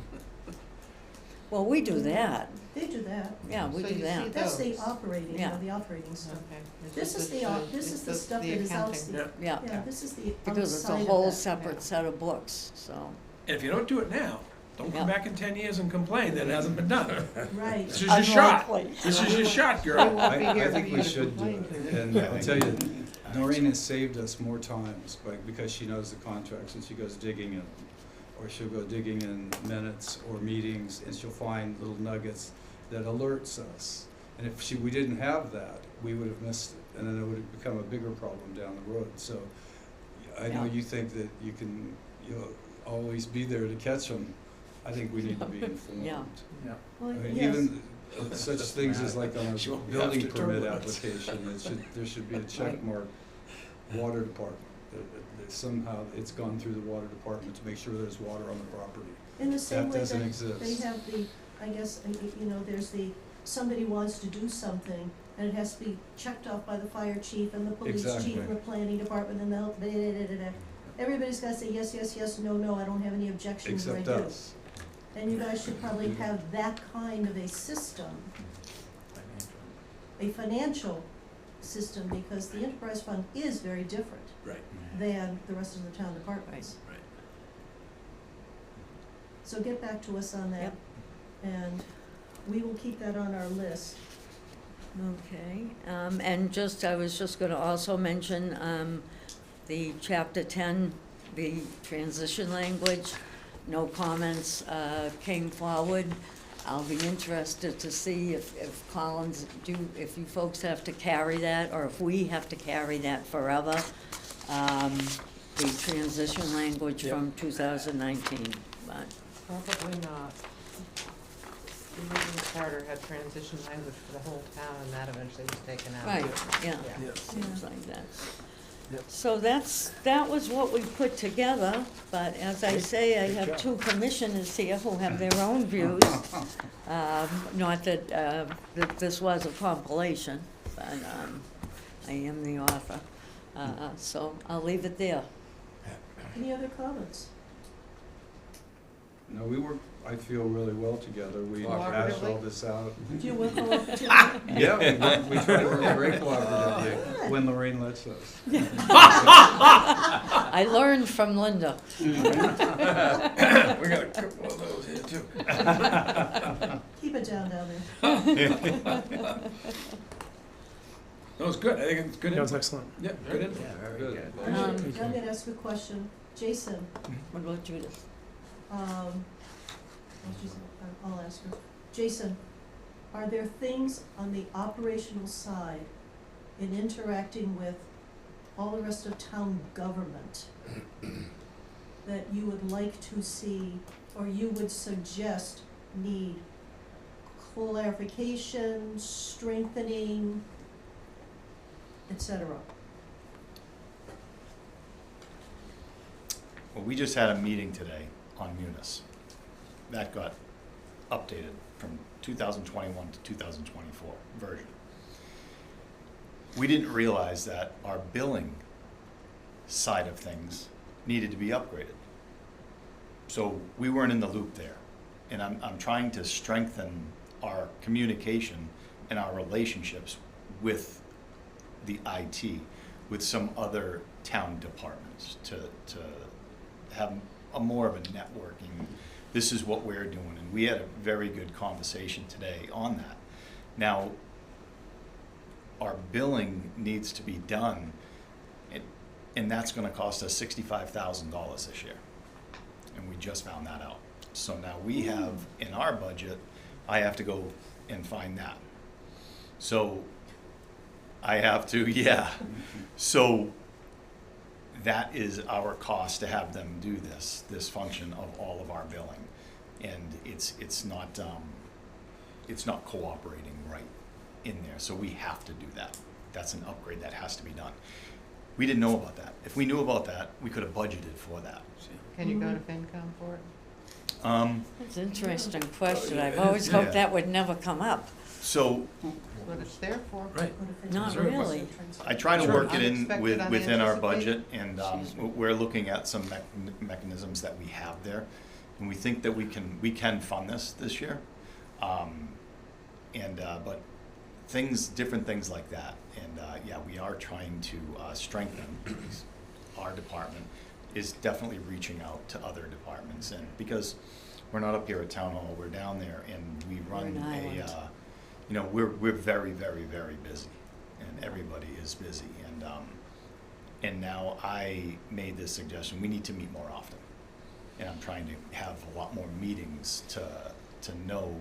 Well, we do that, They do that. yeah, we So do you that. see That's the Those. operating, Yeah. the operating stuff. Okay. It's This just is this is the it's stuff that is accounting. outside. Yeah. Yeah, Yeah, this is the because it's a outside of whole that. separate set of books, so, And if you don't do it now, don't come Yeah. back in 10 years and complain that it hasn't been done. Right. This is your shot. Unlikely. This is your shot, They girl. won't be I here for think you we to should do complain it, to. and I'll tell you, Noreen has saved us more times, because she knows the contracts, and she goes digging in them. Or she'll go digging in minutes or meetings, and she'll find little nuggets that alerts us. And if we didn't have that, we would have missed it, and then it would have become a bigger problem down the road. So I know Yeah. you think that you'll always be there to catch them. I think we need to be informed. Yeah. Well, I mean, yes. even such things as like on She a won't have building to permit turn once. application, there should be a check mark, water department. That somehow it's gone through the water department to make sure there's water on the property. In the same That way doesn't that exist. they have the, I guess, there's somebody wants to do something, and it has to be checked off by the fire chief and the police chief Exactly. and the planning department and the, everybody's gotta say yes, yes, yes, no, no, I don't have any objections, or I Except do. us. And you guys should probably have that kind of a system, a financial system, because the enterprise fund is very different Right. than the rest of the town departments. Right. So get back to us on that, Yep. and we will keep that on our list. okay. And I was just gonna also mention, the chapter 10, the transition language, no comments, came forward. I'll be interested to see if Collins if you folks have to carry that, or if we have to carry that forever. The transition language Yep. from 2019, but, Probably not. The original charter had transition language for the whole town, and that eventually was taken out. right, yeah. Yeah. Yeah. Seems like that. Yep. So that was what we put together, but as I say, I Good have job. two commissioners here who have their own views. Not that this was a compilation, but I am the author. So I'll leave it there. Any other comments? No, we work, I feel, really well together. We hashed all this out. Do you work cooperatively? Yeah, we try to work very cooperatively when Lorraine lets us. I learned from Linda. We got a couple of those here too. Keep it down there. That was good, I think it's good. That was input. excellent. Yeah, good input. Yeah, very Good. good. I'm gonna ask a question. Jason, What about Judith? I'll ask her. Jason, are there things on the operational side in interacting with all the rest of town government that you would like to see, or you would suggest need clarification, strengthening, etc.? Well, we just had a meeting today on Munis. That got updated from 2021 to 2024 version. We didn't realize that our billing side of things needed to be upgraded. So we weren't in the loop there. And I'm trying to strengthen our communication and our relationships with the IT, with some other town departments to have a more of a networking. This is what we're doing, and we had a very good conversation today on that. Now, our billing needs to be done, and that's gonna cost us $65,000 this year. And we just found that out. So now we have, in our budget, I have to go and find that. So I have to, yeah. So that is our cost to have them do this function of all of our billing. And it's not cooperating right in there, so we have to do that. That's an upgrade that has to be done. We didn't know about that. If we knew about that, we could have budgeted for that. Can you go to FinCom for it? That's an interesting question. I've always hoped that would never come up. So That's what it's there for. Right. Not Sure. really. I try to Sure. work it in Unexpected, within our unanticipated. budget, and Excuse me. we're looking at some mechanisms that we have there, and we think that we can fund this year, but different things like that, and yeah, we are trying to strengthen our department. Is definitely reaching out to other departments, and because we're not up here at Town Hall, we're down there, and we run We're an island. we're very, very, very busy, and everybody is busy, and now I made this suggestion, we need to meet more often. And I'm trying to have a lot more meetings to know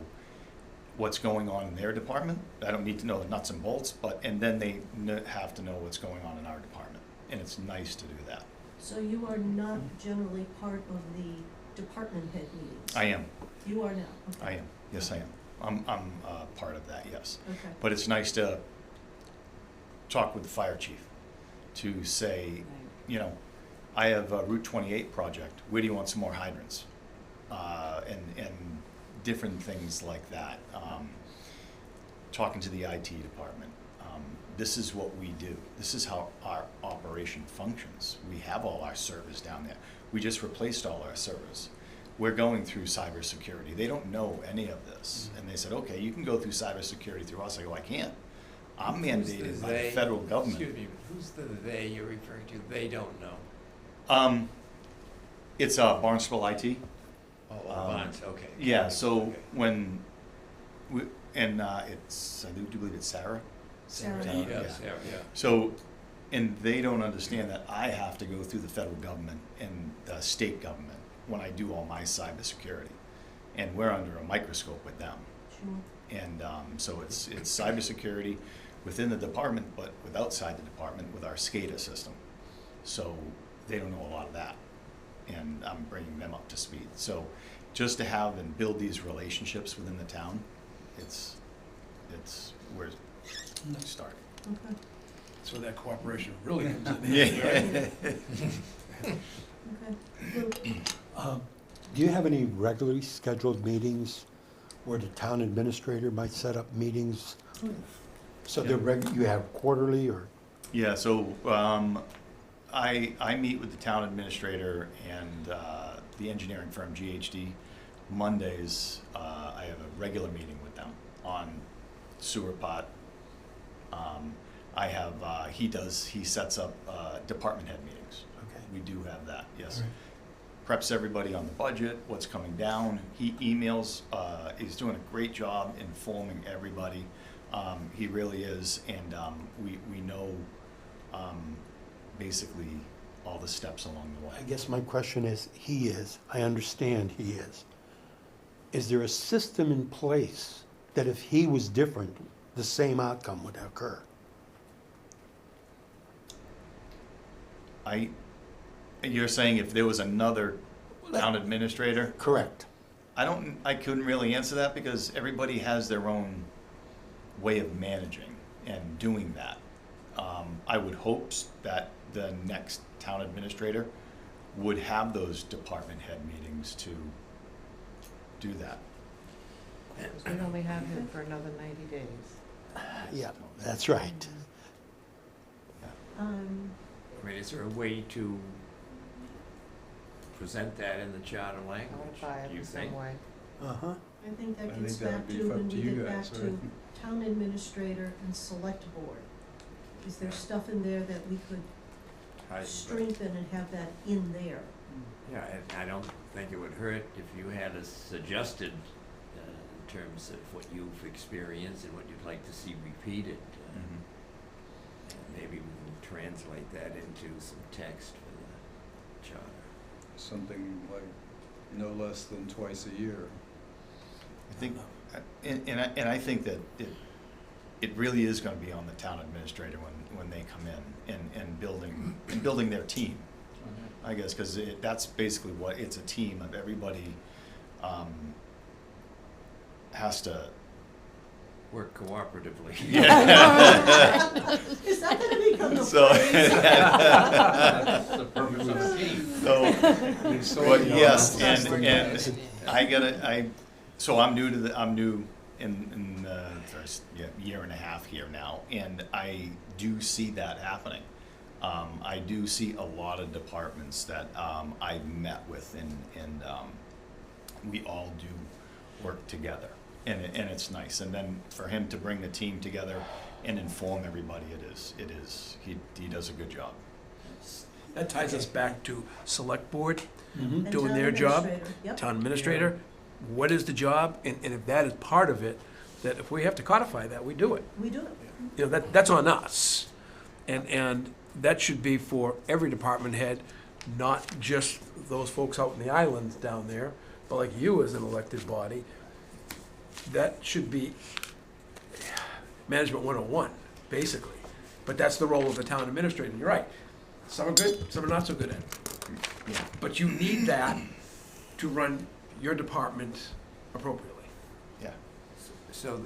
what's going on in their department. I don't need to know the nuts and bolts, and then they have to know what's going on in our department, and it's nice to do that. So you are not generally part of the department head meetings? I am, You are now, okay. I am, yes I am. I'm part of that, yes. Okay. But it's nice to talk with the fire chief to say, I have a Route 28 project, where do you want some more hydrants? And different things like that. Talking to the IT department. This is what we do. This is how our operation functions. We have all our servers down there. We just replaced all our servers. We're going through cybersecurity. They don't know any of this. And they said, okay, you can go through cybersecurity through us. I go, I can't. I'm mandated by the federal government. Excuse me, who's the they you're referring to? They don't know. It's Barnstable IT. Oh, Bonds, okay. Yeah, so Okay. when it's, I do believe it's Sarah. Sarah. Yes, yeah. So, and they don't understand that I have to go through the federal government and the state government when I do all my cybersecurity. And we're under a microscope with them. Sure. And so it's cybersecurity within the department, but with outside the department with our SCADA system. So they don't know a lot of that. And I'm bringing them up to speed. So just to have and build these relationships within the town, it's where it's starting. Okay. So that cooperation really comes in Yeah. handy, right? Okay. Luke? Do you have any regularly scheduled meetings where the town administrator might set up meetings? So you have quarterly or? Yeah, so I meet with the town administrator and the engineering firm GHD. Mondays, I have a regular meeting with them on sewer pot. I have, he sets up department head meetings. Okay. We do have that, yes. All right. Preps everybody on the budget, what's coming down. He emails, he's doing a great job informing everybody. He really is, and we know basically all the steps along the way. I guess my question is, I understand he is. Is there a system in place that if he was different, the same outcome would occur? You're saying if there was another town administrator? Correct. I couldn't really answer that because everybody has their own way of managing and doing that. I would hope that the next town administrator would have those department head meetings to do that. Because we only have him for another 90 days. Yeah, that's right. I mean, is there a way to present that in the charter language, Modify it do you in think? some way. Uh-huh. I think that I gets think that back would be to up when to we you get back guys, to right? town administrator and select board. Is there stuff in there that we could strengthen and have that in there? Yeah, I don't think it would hurt if you had a suggested, in terms of what you've experienced and what you'd like to see repeated. Maybe we can translate that into some text for the charter. Something like no less than twice a year. I think, and I think that it really is gonna be on the town administrator when they come in and building their team, I guess, cause that's basically what, it's a team of everybody, has to. Work cooperatively. Yeah. Is that gonna become the So- phrase? That's the purpose of a team. But yes, and so I'm new in the first year and a half here now, and I do see that happening. I do see a lot of departments that I've met with, and we all do work together, and it's nice. And then for him to bring the team together and inform everybody, he does a good job. That ties us back to select board, And doing town their job, administrator, yep. town administrator. What is the job? And if that is part of it, that if we have to codify that, we do it. We do it. You know, that's on us. And that should be for every department head, not just those folks out in the islands down there, but like you as an elected body. That should be management 101, basically. But that's the role of the town administrator. You're right. Some are good, some are not so good at it. But you need that to run your department appropriately. Yeah. So,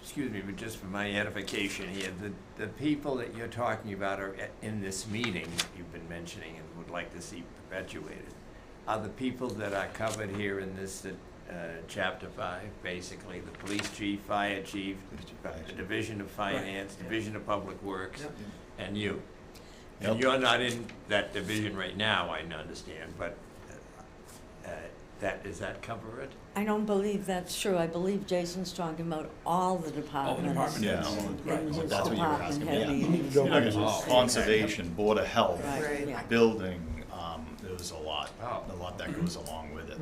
excuse me, but just for my edification here, the people that you're talking about are in this meeting you've been mentioning and would like to see perpetuated, are the people that are covered here in this chapter 5, basically, the police chief, fire chief, the division of finance, division of public works, and you. And Yep. you're not in that division right now, I understand, but does that cover it? I don't believe that's true. I believe Jason's talking about all the departments. department Yeah. heads. In his That's what you were department asking, head yeah. meetings. Okay. Conservation, Board of Health, Right, Right. yeah. building, there's a lot that goes Mm-hmm. along with it.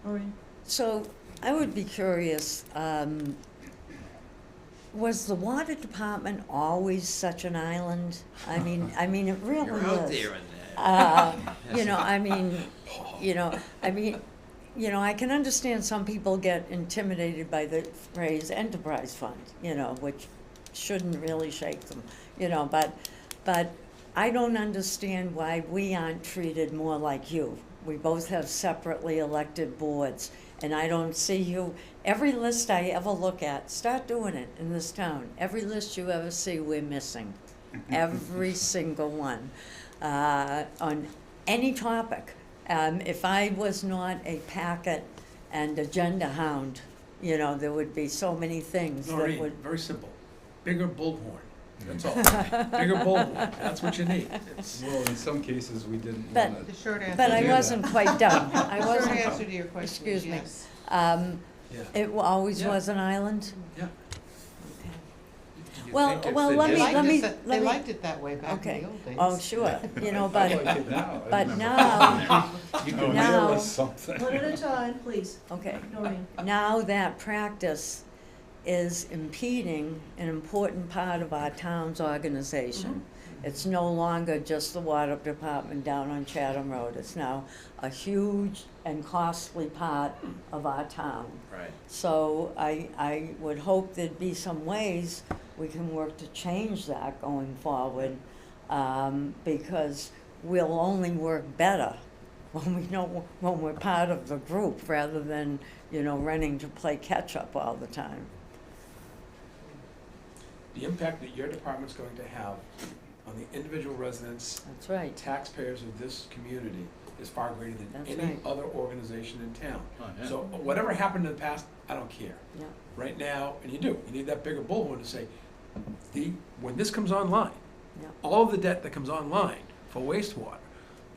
Maureen? So I would be curious, was the water department always such an island? I mean, it really is. You're out there in that. I can understand some people get intimidated by the phrase enterprise fund, which shouldn't really shake them, but I don't understand why we aren't treated more like you. We both have separately elected boards, and I don't see you, every list I ever look at, start doing it in this town. Every list you ever see, we're missing. Every single one. On any topic. If I was not a packet and agenda hound, there would be so many things that Noreen, would. very simple. Bigger bullhorn, that's all. Bigger bullhorn, that's what you need. It's- Well, in some cases, we didn't But- want The short answer. But I do that. wasn't quite done. I The short wasn't, answer to your question is excuse me. yes. Yeah. It always Yeah. was an island? Yeah. Okay. Do you Well- think it's well, the let They me- dis- liked let it me- that- let They me- liked it that way back in Okay. the old days. Oh, sure, I but, like it now. I but remember now, Oh, there now- was something. One at a time, please. okay. Noreen? Now that practice is impeding an important part of our town's organization. It's no longer just the water department down on Chatham Road. It's now a huge and costly part of our town. Right. So I would hope there'd be some ways we can work to change that going forward, because we'll only work better when we're part of the group rather than, running to play catch-up all the time. The impact that your department's going to have on the individual residents, That's right. taxpayers of this community is far greater than That's any right. other organization in town. Oh, yeah. So whatever happened in the past, I don't care. Yeah, Right now, and you need that bigger bullhorn to say, when this comes online, yeah. all of the debt that comes online for wastewater.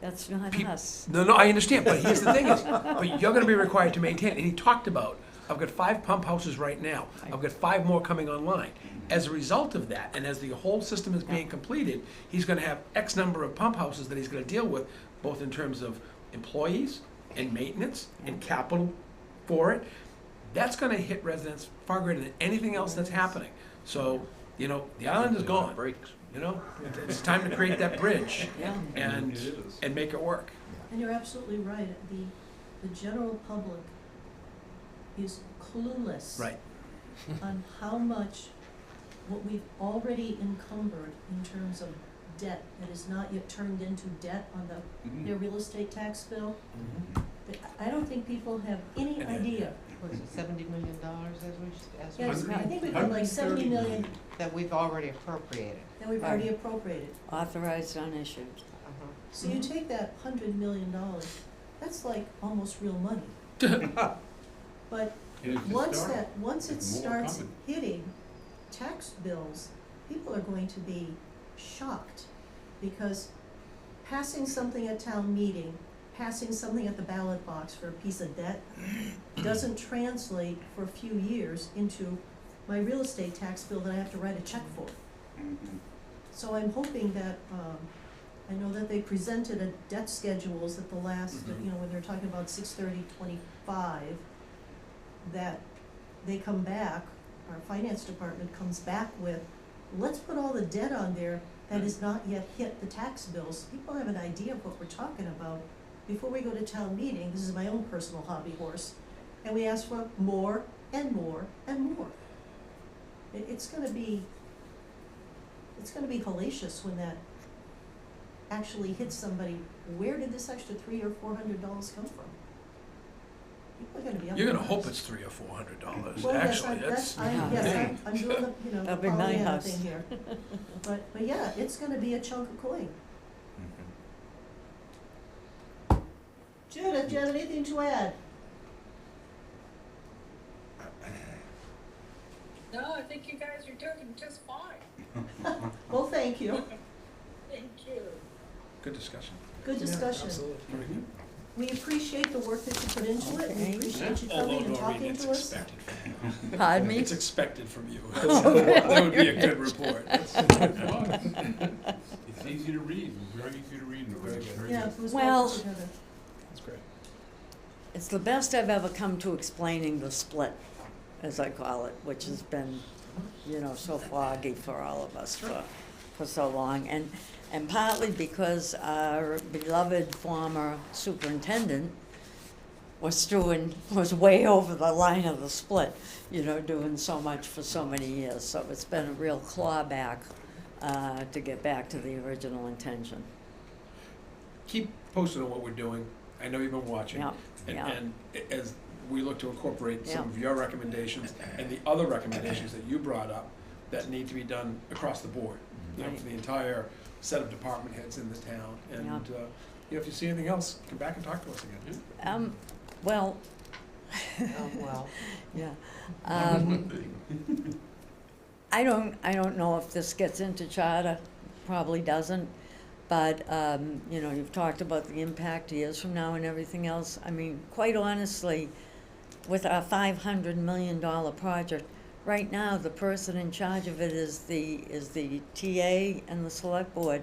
That's not Peop- us. No, I understand, but here's the thing is, but you're gonna be required to maintain it. And he talked about, I've got 5 pump houses right now. I've got 5 more coming online. As a result of that, and as the whole system is being completed, he's gonna have X number of pump houses that he's gonna deal with, both in terms of employees and maintenance and capital for it. That's gonna hit residents far greater than anything else that's happening. So, the island is gone, Breaks. It's time to create that bridge Yeah. and, It is. and make it work. And you're absolutely right, the general public is clueless. Right. On how much what we've already encumbered in terms of debt that is not yet turned into debt on their real estate tax bill. I don't think people have any Any idea. Was it $70 million as we, Yes, I think we've got like 70 million that we've already appropriated? that we've already appropriated. Authorized, unissued. Uh-huh. So you take that $100 million, that's like almost real money. But And it's a once start. once it There's more starts coming. hitting tax bills, people are going to be shocked. Because passing something at town meeting, passing something at the ballot box for a piece of debt doesn't translate for a few years into my real estate tax bill that I have to write a check for. So I'm hoping that, I know that they presented a debt schedules at the last, when they're talking about 6/30/25, that they come back, our finance department comes back with, let's put all the debt on there that has not yet hit the tax bills. People have an idea of what we're talking about. Before we go to town meeting, this is my own personal hobby horse, and we ask for more and more and more. It's gonna be hellacious when that actually hits somebody. Where did this extra $300 or $400 come from? People are gonna be up You're in gonna hope arms. it's $300 or $400. Well, yes, Actually, that's. I'm doing the, the That'll be my Pollyanna house. thing here. But yeah, it's gonna be a chunk of coin. Judith, do you have anything to add? No, I think you guys are doing just fine. Well, thank you. Thank you. Good discussion. Good discussion. Absolutely. We appreciate the work that you put into it. We Okay. appreciate you Although, coming and Noreen, talking it's to us. expected from you. Pardon me? It's expected from you. That would be a good report. It's easy to read, very easy to read. Very good. Yeah, it was Well- well put together. That's great. It's the best I've ever come to explaining the split, as I call it, which has been, so foggy for all of us for so long. And partly because our beloved former superintendent was way over the line of the split, doing so much for so many years. So it's been a real clawback to get back to the original intention. Keep posted on what we're doing. I know you've been watching. Yeah, And, yeah. and as we look to incorporate some Yeah. of your recommendations and the other recommendations that you brought up that need to be done across the board, Right. for the entire set of department heads in the town. And, Yeah. if you see anything else, come back and talk to us again. Well, Oh, well. yeah. One thing. I don't know if this gets into charter, probably doesn't, but, you've talked about the impact years from now and everything else. I mean, quite honestly, with our $500 million project, right now, the person in charge of it is the TA and the select board.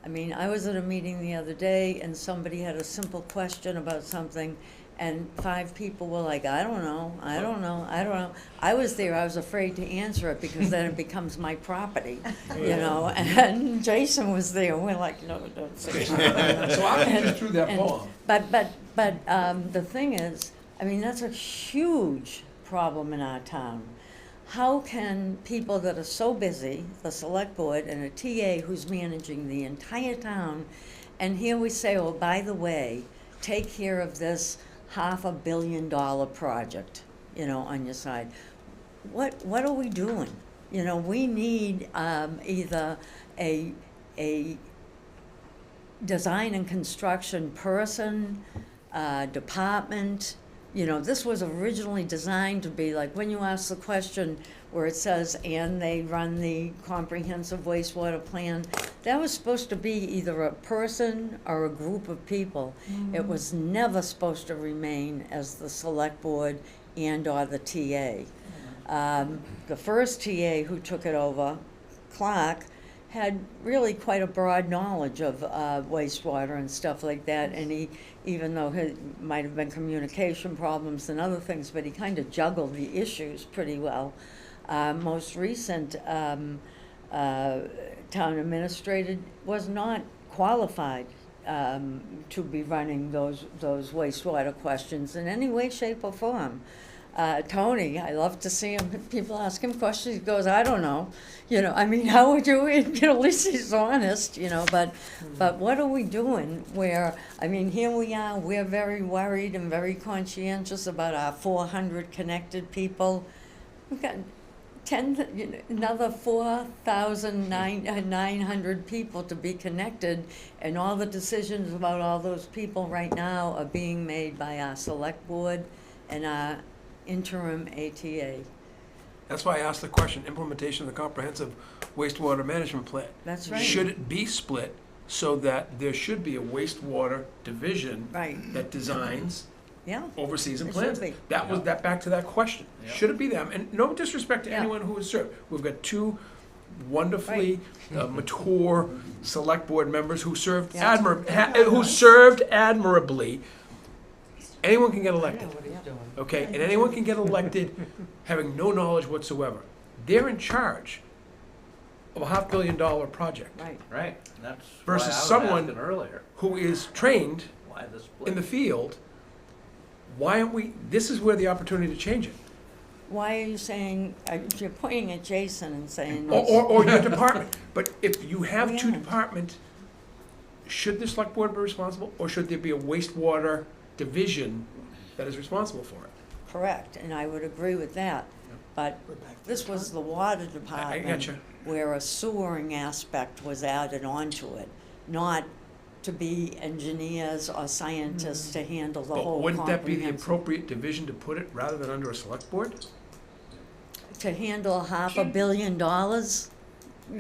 I mean, I was at a meeting the other day and somebody had a simple question about something and 5 people were like, I don't know. I was there, I was afraid to answer it because then it becomes my property, and Jason was there, and we're like, no, don't say that. So I'll put you through that And- poem. But the thing is, I mean, that's a huge problem in our town. How can people that are so busy, the select board and a TA who's managing the entire town, and here we say, oh, by the way, take care of this $500 million project, on your side. What are we doing? We need either a a design and construction person, department. You know, this was originally designed to be like, when you ask the question where it says, and they run the comprehensive wastewater plan, that was supposed to be either a person or a group of people. It was never supposed to remain as the select board and or the TA. The first TA who took it over, Clark, had really quite a broad knowledge of wastewater and stuff like that, and he, even though he might have been communication problems and other things, but he kind of juggled the issues pretty well. Most recent town administrator was not qualified to be running those wastewater questions in any way, shape, or form. Tony, I love to see him, people ask him questions, he goes, I don't know. You know, I mean, how would you, at least he's honest, you know, but what are we doing where, I mean, here we are, we're very worried and very conscientious about our 400 connected people. We've got another 4,900 people to be connected, and all the decisions about all those people right now are being made by our select board and our interim ATA. That's why I asked the question, implementation of the comprehensive wastewater management plan. That's right. Should it be split so that there should be a wastewater division Right. that designs, Yeah, oversees and It should plans? be. That was, that back to that question. Yeah. Should it be them? And no disrespect to Yeah. anyone who has served. We've got two wonderfully mature select board members who served Yeah. who served admirably. Anyone can get I know elected. what he's doing. Okay, and anyone can get elected having no knowledge whatsoever. They're in charge of a $500 million project right. Right, that's why I Versus was someone- asking earlier, who is trained why the split? in the field. Why aren't we, this is where the opportunity to change it. Why are you saying, you're pointing at Jason and saying, Or your department. But if you have two Yeah. departments, should the select board be responsible, or should there be a wastewater division that is responsible for it? correct, and I would agree with that. But this was the water department gotcha. where a sewering aspect was added onto it, not to be engineers or scientists to handle the But whole wouldn't that be the comprehensive. appropriate division to put it, rather than under a select board? To handle $500 million?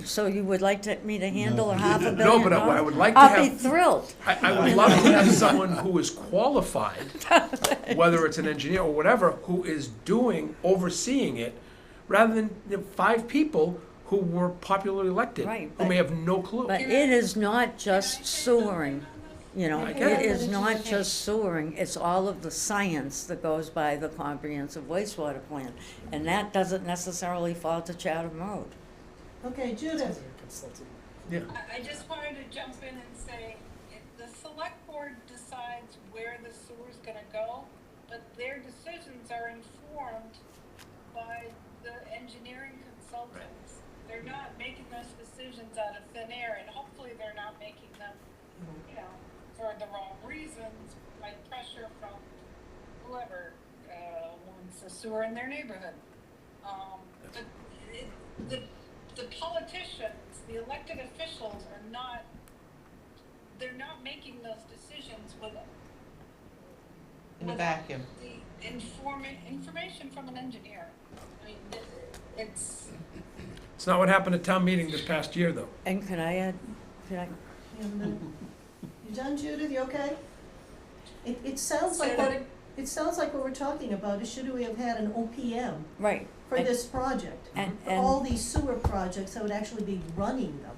So you would like me to handle $500 million? No, but I would like to I'll be have, thrilled. I would love to have someone who is qualified, whether it's an engineer or whatever, who is overseeing it, rather than 5 people who were popularly elected, Right, who may have no clue. But it is not just sewering, you know, I it get it. is not just sewering, it's all of the science that goes by the comprehensive wastewater plan. And that doesn't necessarily fall to Chatham Road. Okay, Judith, Yeah. I just wanted to jump in and say, the select board decides where the sewer's gonna go, but their decisions are informed by the engineering consultants. They're not making those decisions out of thin air, and hopefully they're not making them, you know, for the wrong reasons, by pressure from whoever, wants a sewer in their neighborhood. But the politicians, the elected officials they're not making those decisions with In a without vacuum. the information from an engineer. I mean, it's, It's not what happened at town meeting this past year, though. And could I add, you done, Judith, you okay? It sounds Say like that what, it sounds like what we're talking about is should we have had an OPM right. for And- this project? And, For all and these sewer projects that would actually be running them,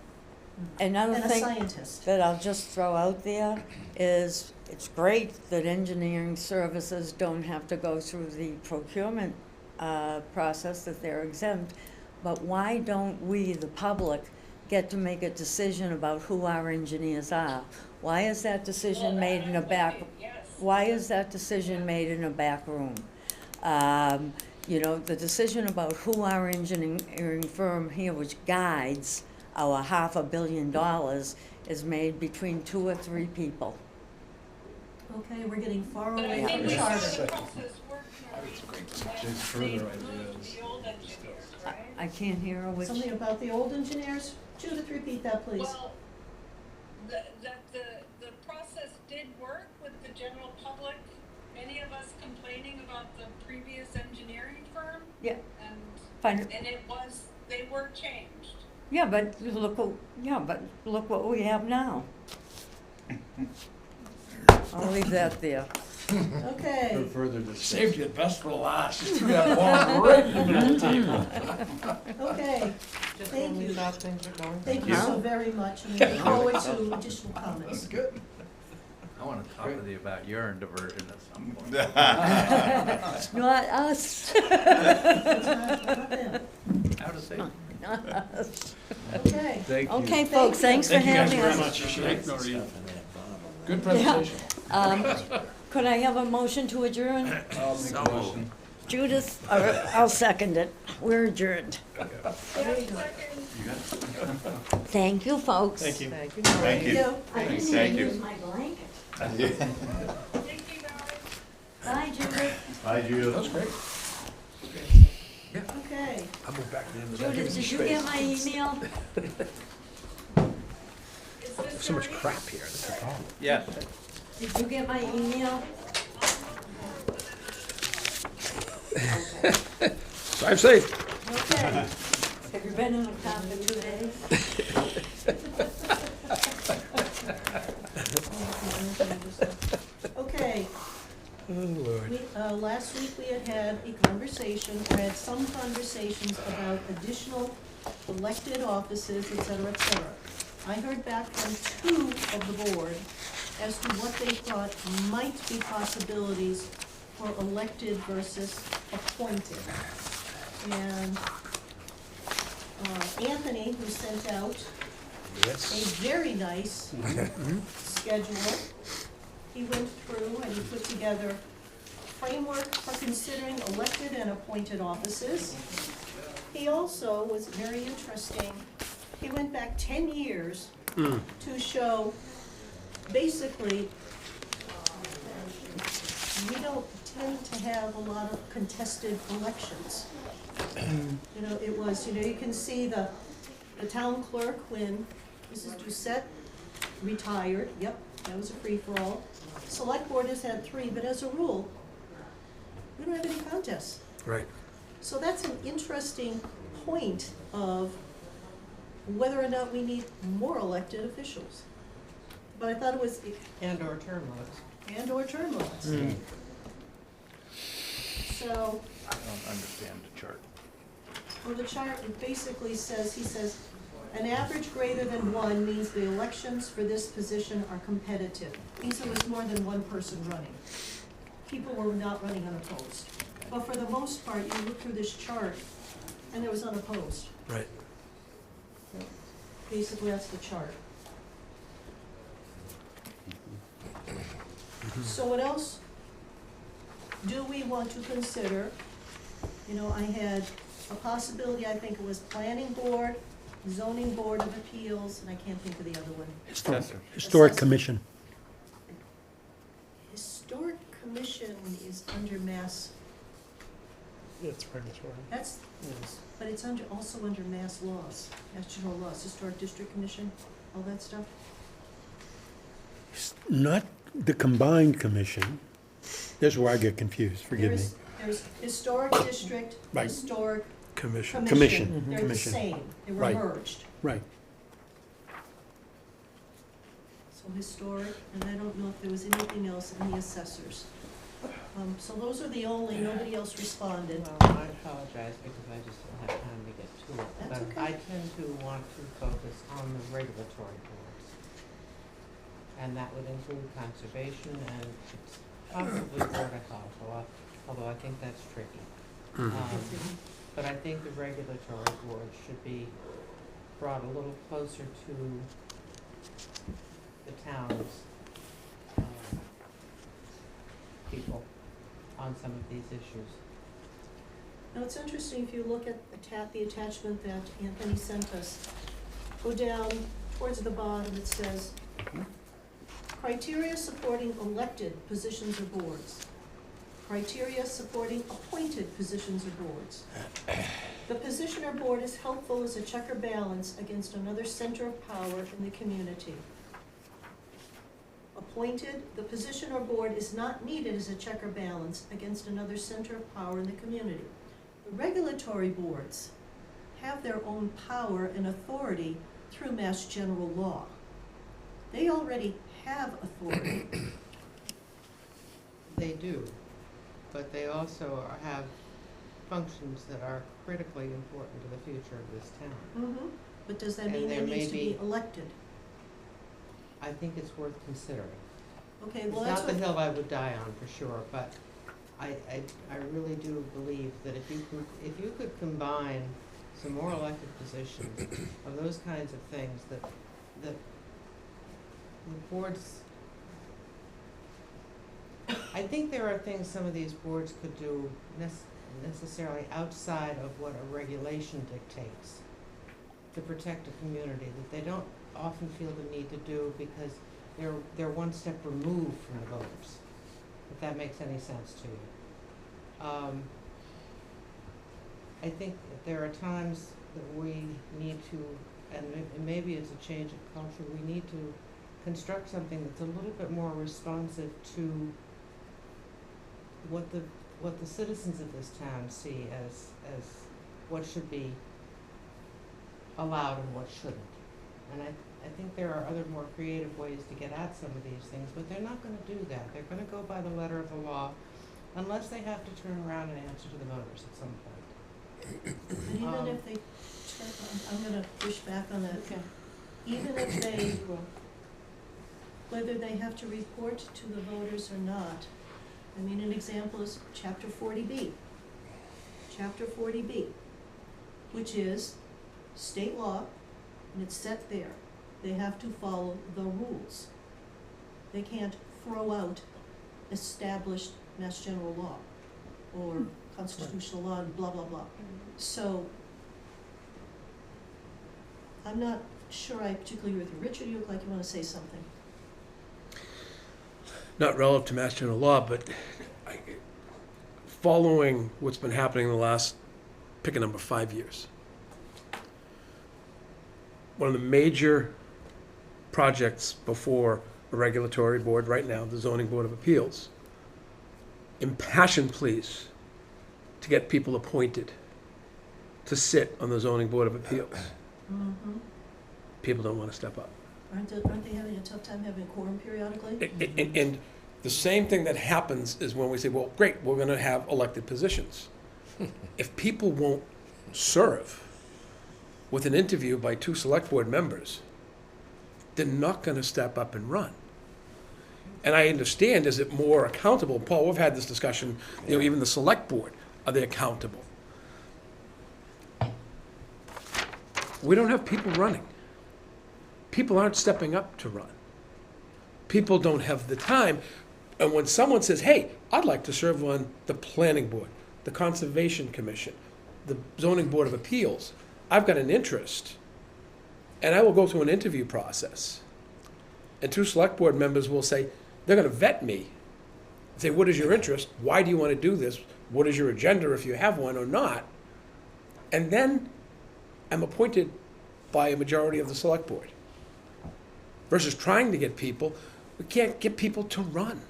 another and a thing scientist. that I'll just throw out there is, it's great that engineering services don't have to go through the procurement process, that they're exempt, but why don't we, the public, get to make a decision about who our engineers are? Why is that decision made in a back, yes. why is that decision made in a back room? You know, the decision about who our engineering firm here, which guides our $500 million, is made between 2 or 3 people. Okay, we're getting far But away I from think we the saw charter. the process work, Maureen, when they moved the old engineers, right? I can't hear her, which, Something about the old engineers? Judith, repeat that, please. Well, about the previous engineering firm? Yeah. And, Fine. and they were changed. Yeah, but look what we have now. I'll leave that there. Okay, For further discussion. Saved you the best for last. You threw that ball right in the middle of the table. okay, Just Thank when we you. thought things were going. thank you so very much, and we look forward to additional comments. Good. I wanna talk with you about urine diversion at some point. Not us. Not them. How to say? Not us. Okay, Thank you. Okay, folks, thanks for Thank you guys having very us. much. Appreciate it. Good presentation. Could I have a motion to adjourn? I'll make a motion. Judith, I'll second it. We're adjourned. there you go. Thank you, folks. Thank you. Thank Thank you. you. I didn't Thank even you. use my blanket. Thank you, guys. Bye, Judith. Bye, Jude. That was great. Okay, I'll move back to him. Judith, did you get my email? Is this So much Marie? crap here, that's the problem. Yes. Did you get my email? Drive safe. okay. Have you been in a car for 2 days? Okay, Oh, Lord. last week we had a conversation, or had some conversations about additional elected offices, et cetera, et cetera. I heard back from 2 of the board as to what they thought might be possibilities for elected versus appointed. And Anthony, who sent out a very nice schedule, he went through and he put together a framework for considering elected and appointed offices. He also was very interesting. He went back 10 years to show, basically, we don't tend to have a lot of contested elections. You know, it was, you can see the town clerk when Mrs. Doucette retired, yep, that was a free-for-all. Select board has had 3, but as a rule, we don't have any contests. Right. So that's an interesting point of whether or not we need more elected officials. But I thought it was, And/or term limits. and/or term limits. So, I don't understand the chart. well, the chart, it basically says, he says, an average greater than 1 means the elections for this position are competitive. Means there was more than 1 person running. People were not running unopposed. But for the most part, you look through this chart, and there was unopposed. Right. Basically, that's the chart. So what else do we want to consider? You know, I had a possibility, I think it was planning board, zoning board of appeals, and I can't think of the other one. Historic Assessor. Commission. Historic commission is under mass, It's regulatory. that's, but it's under, also under mass laws, mass general laws, historic district commission, all that stuff. Not the combined commission. There's where I get confused, forgive me. There's historic district, Right. historic Commission. commission, Commission, they're the commission. same, they were Right. merged. Right. So historic, and I don't know if there was anything else in the assessors. So those are the only, nobody else responded. Well, I apologize because I just don't have time to get to it. That's But okay. I tend to want to focus on the regulatory boards. And that would include conservation and possibly Board of Health, although I think that's tricky. But I think the regulatory board should be brought a little closer to the town's people on some of these issues. Now, it's interesting, if you look at the attachment that Anthony sent us, go down towards the bottom, it says, criteria supporting elected positions or boards. Criteria supporting appointed positions or boards. The position or board is helpful as a check or balance against another center of power in the community. appointed, the position or board is not needed as a check or balance against another center of power in the community. The regulatory boards have their own power and authority through Mass General Law. They already have authority. They do, but they also have functions that are critically important to the future of this town. But does that And mean there there may needs to be be- elected? I think it's worth considering. Okay, It's well, that's not the what, hill I would die on for sure, but I really do believe that if you could combine some more elected positions of those kinds of things, that the boards, I think there are things some of these boards could do necessarily outside of what a regulation dictates to protect a community, that they don't often feel the need to do because they're one step removed from the voters, if that makes any sense to you. I think that there are times that we need to, and maybe it's a change of culture, we need to construct something that's a little bit more responsive to what the citizens of this town see as what should be allowed and what shouldn't. And I think there are other more creative ways to get at some of these things, but they're not gonna do that. They're gonna go by the letter of the law unless they have to turn around and answer to the voters at some point. and even if they I'm gonna push back on that. Even if they, whether they have to report to the voters or not, I mean, an example is chapter 40B. Chapter 40B, which is state law, and it's set there. They have to follow the rules. They can't throw out established Mass General law or constitutional law and blah, blah, blah. So I'm not sure I particularly agree with you. Richard, you look like you want to say something. Not relative to Mass General law, but following what's been happening in the last, pick a number, 5 years. One of the major projects before a regulatory board right now, the Zoning Board of Appeals, impassioned pleas to get people appointed to sit on the Zoning Board of Appeals. People don't want to step up. Aren't they having a tough time having a quorum periodically? And the same thing that happens is when we say, well, great, we're going to have elected positions. If people won't serve with an interview by 2 select board members, they're not going to step up and run. And I understand, is it more accountable? Paul, we've had this discussion, even the select board, are they accountable? We don't have people running. People aren't stepping up to run. People don't have the time. And when someone says, hey, I'd like to serve on the planning board, the conservation commission, the zoning board of appeals, I've got an interest, and I will go through an interview process. And 2 select board members will say, they're going to vet me. Say, what is your interest? Why do you want to do this? What is your agenda, if you have one or not? And then I'm appointed by a majority of the select board. Versus trying to get people, we can't get people to run.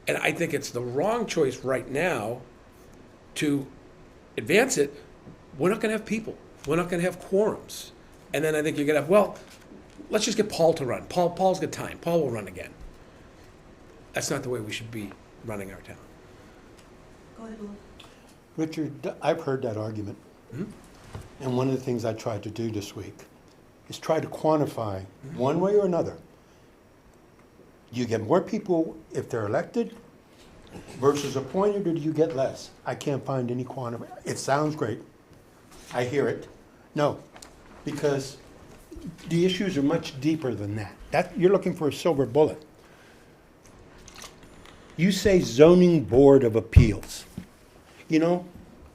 And I think it's the wrong choice right now to advance it. We're not going to have people. We're not going to have quorums. And then I think you're going to have, well, let's just get Paul to run. Paul's got time. Paul will run again. That's not the way we should be running our town. Go ahead, Lou. Richard, I've heard that argument. And one of the things I tried to do this week is try to quantify, one way or another, do you get more people if they're elected versus appointed, or do you get less? I can't find any quantum. It sounds great. I hear it. No, because the issues are much deeper than that. You're looking for a silver bullet. You say zoning board of appeals.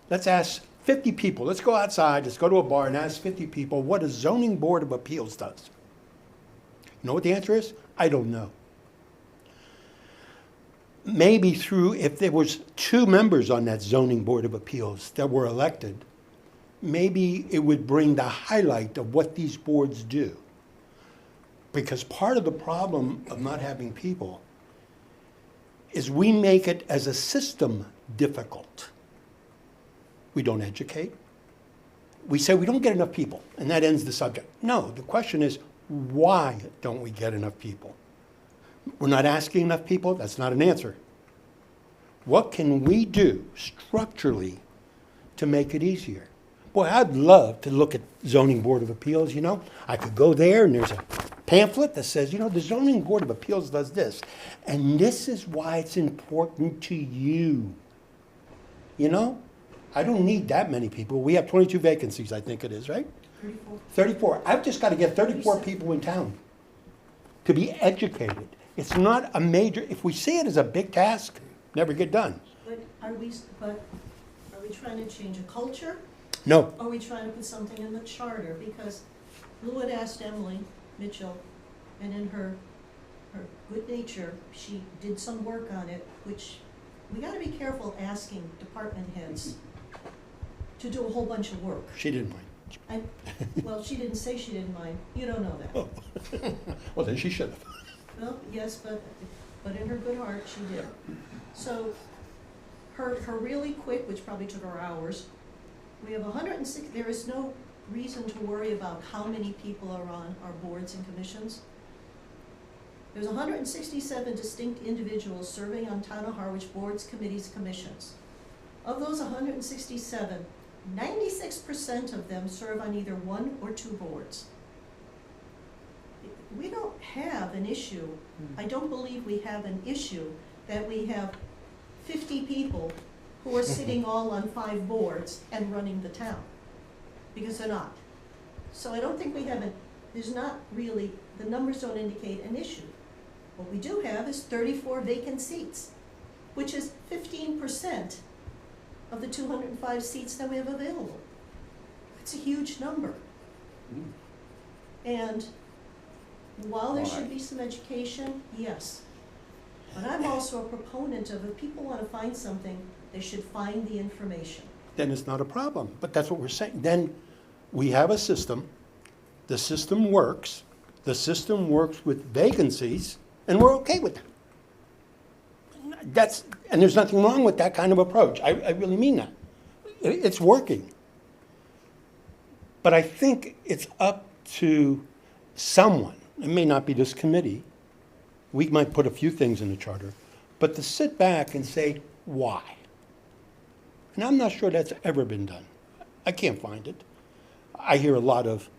Let's ask 50 people. Let's go outside, let's go to a bar and ask 50 people what a zoning board of appeals does. You know what the answer is? I don't know. Maybe if there was 2 members on that zoning board of appeals that were elected, maybe it would bring the highlight of what these boards do. Because part of the problem of not having people is we make it as a system difficult. We don't educate. We say we don't get enough people, and that ends the subject. No, the question is, why don't we get enough people? We're not asking enough people, that's not an answer. What can we do structurally to make it easier? Boy, I'd love to look at zoning board of appeals, you know? I could go there and there's a pamphlet that says, you know, the zoning board of appeals does this. And this is why it's important to you. You know? I don't need that many people. We have 22 vacancies, I think it is, right? 34. 34. I've just got to get 34 people in town to be educated. It's not a major, if we see it as a big task, never get done. But are we trying to change a culture? No. Or are we trying to put something in the charter? Because Lou had asked Emily Mitchell, and in her good nature, she did some work on it, which we gotta be careful asking department heads to do a whole bunch of work. She didn't mind. Well, she didn't say she didn't mind. You don't know that. Oh. Well, then she should have. Well, yes, but in her good heart, she did. So, her really quick, which probably took her hours, we have 106, there is no reason to worry about how many people are on our boards and commissions. There's 167 distinct individuals serving on Town of Harwich boards, committees, commissions. Of those 167, 96% of them serve on either one or two boards. We don't have an issue, I don't believe we have an issue that we have 50 people who are sitting all on 5 boards and running the town, because they're not. So I don't think we have there's not really, the numbers don't indicate an issue. What we do have is 34 vacant seats, which is 15% of the 205 seats that we have available. That's a huge number. And while there should be some education, yes. But I'm also a proponent of if people want to find something, they should find the information. Then it's not a problem. But that's what we're saying. Then we have a system. The system works. The system works with vacancies, and we're okay with that. And there's nothing wrong with that kind of approach. I really mean that. It's working. But I think it's up to someone, it may not be this committee, we might put a few things in the charter, but to sit back and say, why? And I'm not sure that's ever been done. I can't find it. I hear a lot of,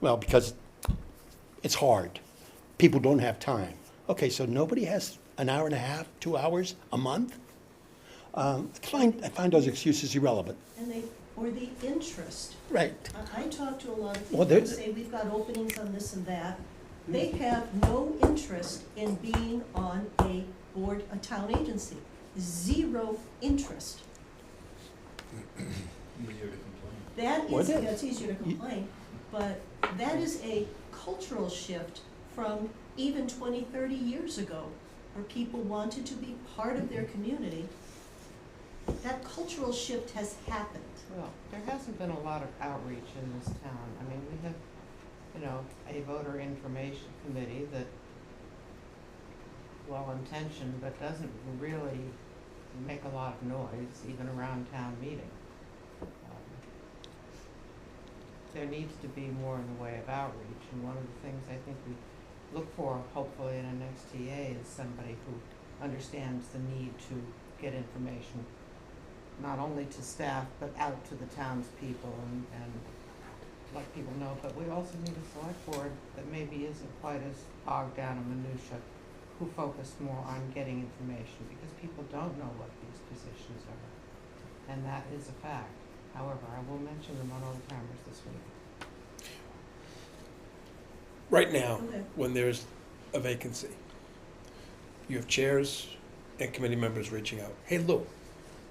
well, because it's hard. People don't have time. Okay, so nobody has an hour and a half, 2 hours a month? I find those excuses irrelevant. And or the interest. Right. I talk to a lot of people Well, who there's- say we've got openings on this and that. They have no interest in being on a board, a town agency. Zero interest. That What is, is? it's easier to complain, but that is a cultural shift from even 20, 30 years ago, where people wanted to be part of their community. That cultural shift has happened. Well, there hasn't been a lot of outreach in this town. I mean, we have, you know, a voter information committee that, well-intentioned, but doesn't really make a lot of noise, even around town meeting. There needs to be more in the way of outreach, and one of the things I think we look for, hopefully, in an XTA is somebody who understands the need to get information, not only to staff, but out to the townspeople and let people know. But we also need a select board that maybe isn't quite as bogged down in minutia, who focus more on getting information, because people don't know what these positions are, and that is a fact. However, I will mention them on Old Timers this week. Right now, Okay. when there's a vacancy, you have chairs and committee members reaching out. Hey, Lou,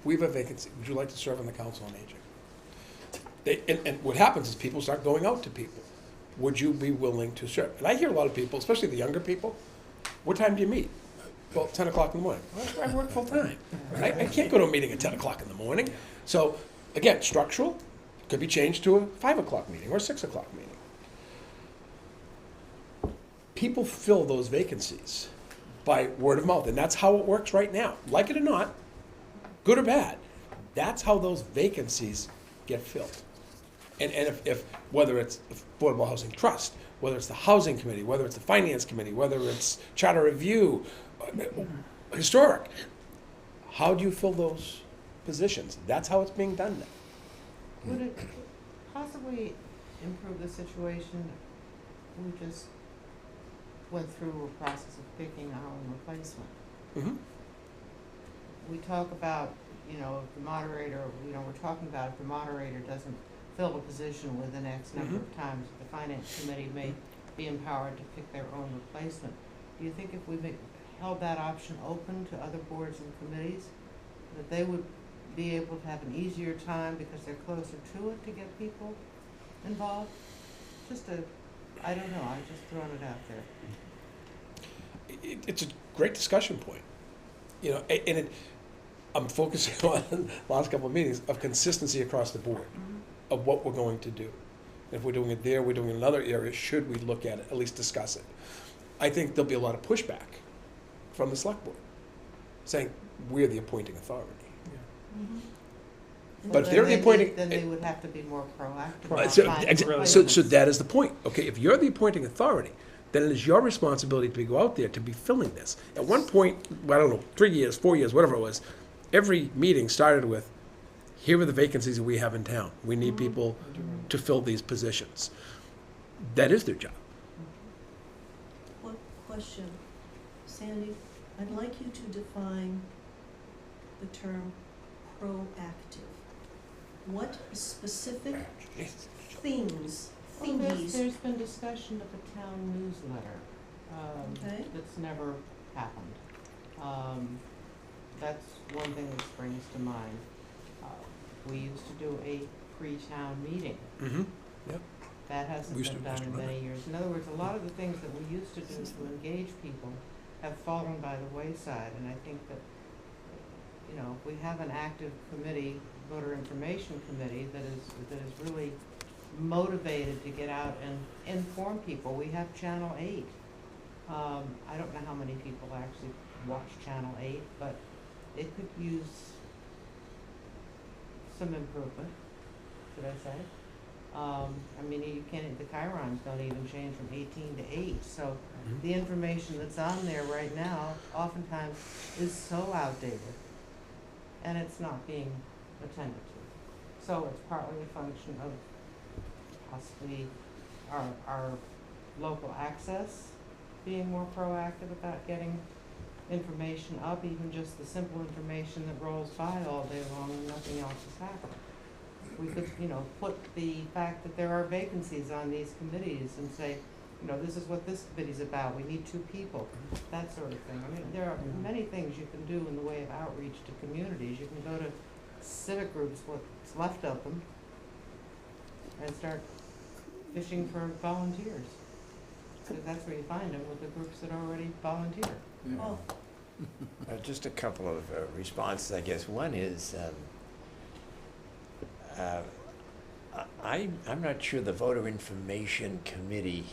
we have a vacancy. Would you like to serve on the Council on Aging? And what happens is people start going out to people. Would you be willing to serve? And I hear a lot of people, especially the younger people, what time do you meet? Well, 10 o'clock in the morning. Well, I work full time. I can't go to a meeting at 10 o'clock in the morning. So, again, structural, could be changed to a 5 o'clock meeting or a 6 o'clock meeting. people fill those vacancies by word of mouth, and that's how it works right now. Like it or not, good or bad, that's how those vacancies get filled. And if whether it's Affordable Housing Trust, whether it's the Housing Committee, whether it's the Finance Committee, whether it's Charter Review, Historic, how do you fill those positions? That's how it's being done now. Would it possibly improve the situation? We just went through a process of picking our own replacement. Mm-hmm. We talk about, if the moderator, we're talking about if the moderator doesn't fill a position within X number of times, the finance committee may be empowered to pick their own replacement. Do you think if we held that option open to other boards and committees, that they would be able to have an easier time because they're closer to it to get people involved? I don't know, I'm just throwing it out there. It's a great discussion point. I'm focusing on the last couple of meetings of consistency across the board of what we're going to do. If we're doing it there, we're doing it in another area, should we look at it, at least discuss it? I think there'll be a lot of pushback from the select board, saying, we're the appointing authority. But if they're the appointing... Then they would have to be more proactive. Right, about so, finding so replacements. that is the point. Okay, if you're the appointing authority, then it is your responsibility to go out there to be filling this. At one point, I don't know, 3 years, 4 years, whatever it was, every meeting started with, here are the vacancies that we have in town. We need people to fill these positions. That is their job. One question, Sandy, I'd like you to define the term proactive. What specific things, Well, thingies? there's been discussion of a town newsletter, Okay. that's never happened. That's one thing that springs to mind. We used to do a pre-town meeting. Mm-hmm. That hasn't We used been to- done used to in run many years. In other words, a lot of the things that we used to do to engage people have fallen by the wayside, and I think that, if we have an active committee, voter information committee, that is really motivated to get out and inform people. We have Channel 8. I don't know how many people actually watch Channel 8, but it could use some improvement, should I say. You can't, the chyrons don't even change from 18 to 8, so the information that's on there right now oftentimes is so outdated, and it's not being attended to. So it's partly a function of possibly our local access being more proactive about getting information up, even just the simple information that rolls by all day long and nothing else is happening. We could, put the fact that there are vacancies on these committees and say, this is what this committee's about, we need 2 people, that sort of thing. There are many things you can do in the way of outreach to communities. You can go to civic groups, what's left of them, and start fishing for volunteers. Because that's where you find them, with the groups that already volunteer. Oh, Just a couple of responses, I guess. One is, I'm not sure the voter information committee,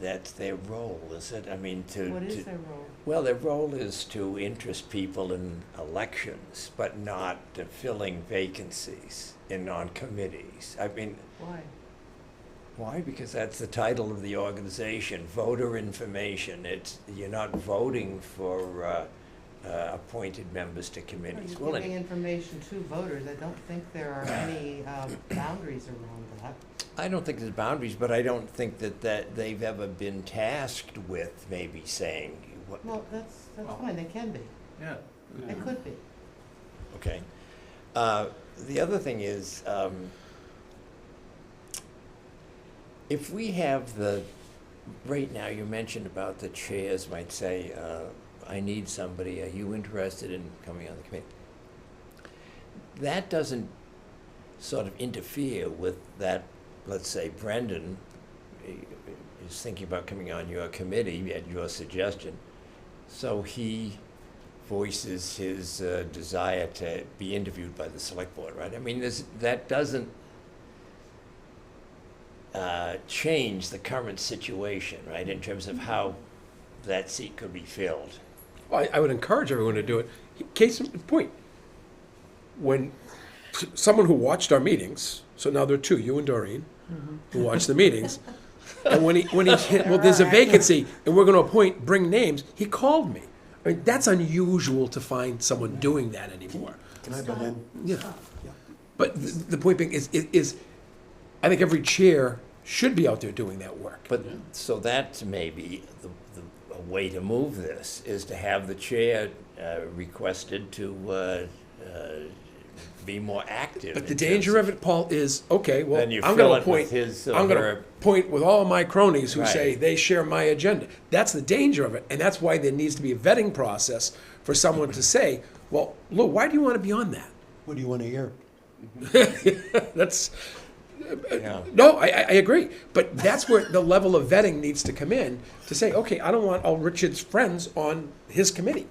that's their role, is it? What is their role? Well, their role is to interest people in elections, but not filling vacancies on committees. Why? Why? Because that's the title of the organization, voter information. You're not voting for appointed members to committees. You're giving information to voters. I don't think there are any boundaries around that. I don't think there's boundaries, but I don't think that they've ever been tasked with maybe saying what. Well, that's fine, they can be, Yeah. they could be. Okay. The other thing is, if we have right now you mentioned about the chairs might say, I need somebody, are you interested in coming on the committee? That doesn't sort of interfere with that, let's say Brendan is thinking about coming on your committee at your suggestion. So he voices his desire to be interviewed by the select board, right? That doesn't, change the current situation, right, in terms of how that seat could be filled. Well, I would encourage everyone to do it. Case in point, when someone who watched our meetings, so now there are two, you and Doreen, who watch the meetings, and when he hit, well, there's a vacancy, and we're gonna bring names, he called me. I mean, that's unusual to find someone doing that anymore. Can I butt in? Yeah. But the point being is, I think every chair should be out there doing that work. But, so that may be a way to move this, is to have the chair requested to be more active. But the in danger terms of it, Paul, is, okay, well, Then you I'm fill gonna it with appoint, his or I'm gonna her- point with all my cronies who say Right. they share my agenda. That's the danger of it, and that's why there needs to be a vetting process for someone to say, well, Lou, why do you wanna be on that? What do you want to hear? That's, Yeah. no, I agree, but that's where the level of vetting needs to come in, to say, okay, I don't want all Richard's friends on his committee.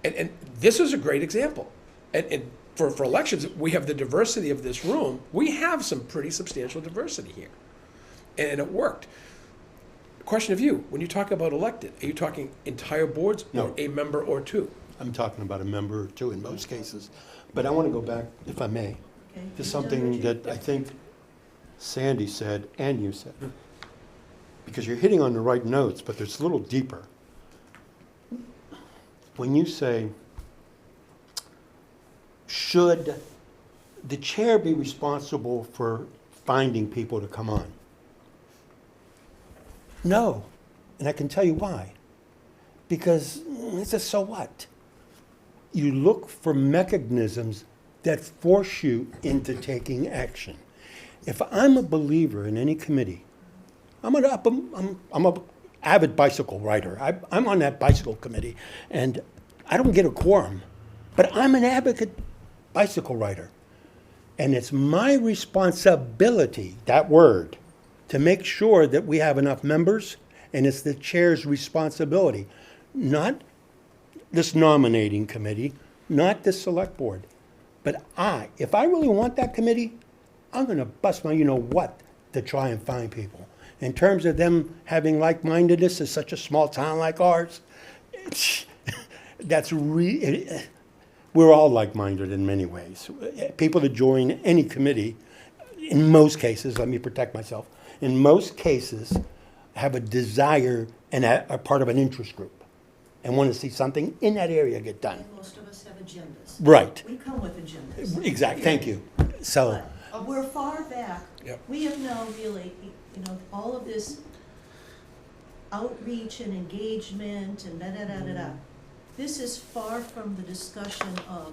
And this is a great example. And for elections, we have the diversity of this room. We have some pretty substantial diversity here. And it worked. Question of you, when you talk about elected, are you talking entire boards or No. a member or two? I'm talking about a member or two in most cases. But I want to go back, if I may, Okay. to something that I think Sandy said and you said. Because you're hitting on the right notes, but it's a little deeper. When you say, should the chair be responsible for finding people to come on? No, and I can tell you why. Because it's a so what? You look for mechanisms that force you into taking action. If I'm a believer in any committee, I'm a avid bicycle rider. I'm on that bicycle committee, and I don't get a quorum, but I'm an advocate bicycle rider. And it's my responsibility, that word, to make sure that we have enough members, and it's the chair's responsibility, not this nominating committee, not this select board. But if I really want that committee, I'm gonna bust my you-know-what to try and find people. In terms of them having like-mindedness in such a small town like ours, we're all like-minded in many ways. People that join any committee, in most cases, let me protect myself, in most cases, have a desire and are part of an interest group and want to see something in that area get done. And most of us have agendas. Right, We come with agendas. exactly, thank you. So, But we're far back. Yep. We have now really, all of this outreach and engagement and da-da-da-da-da. This is far from the discussion of,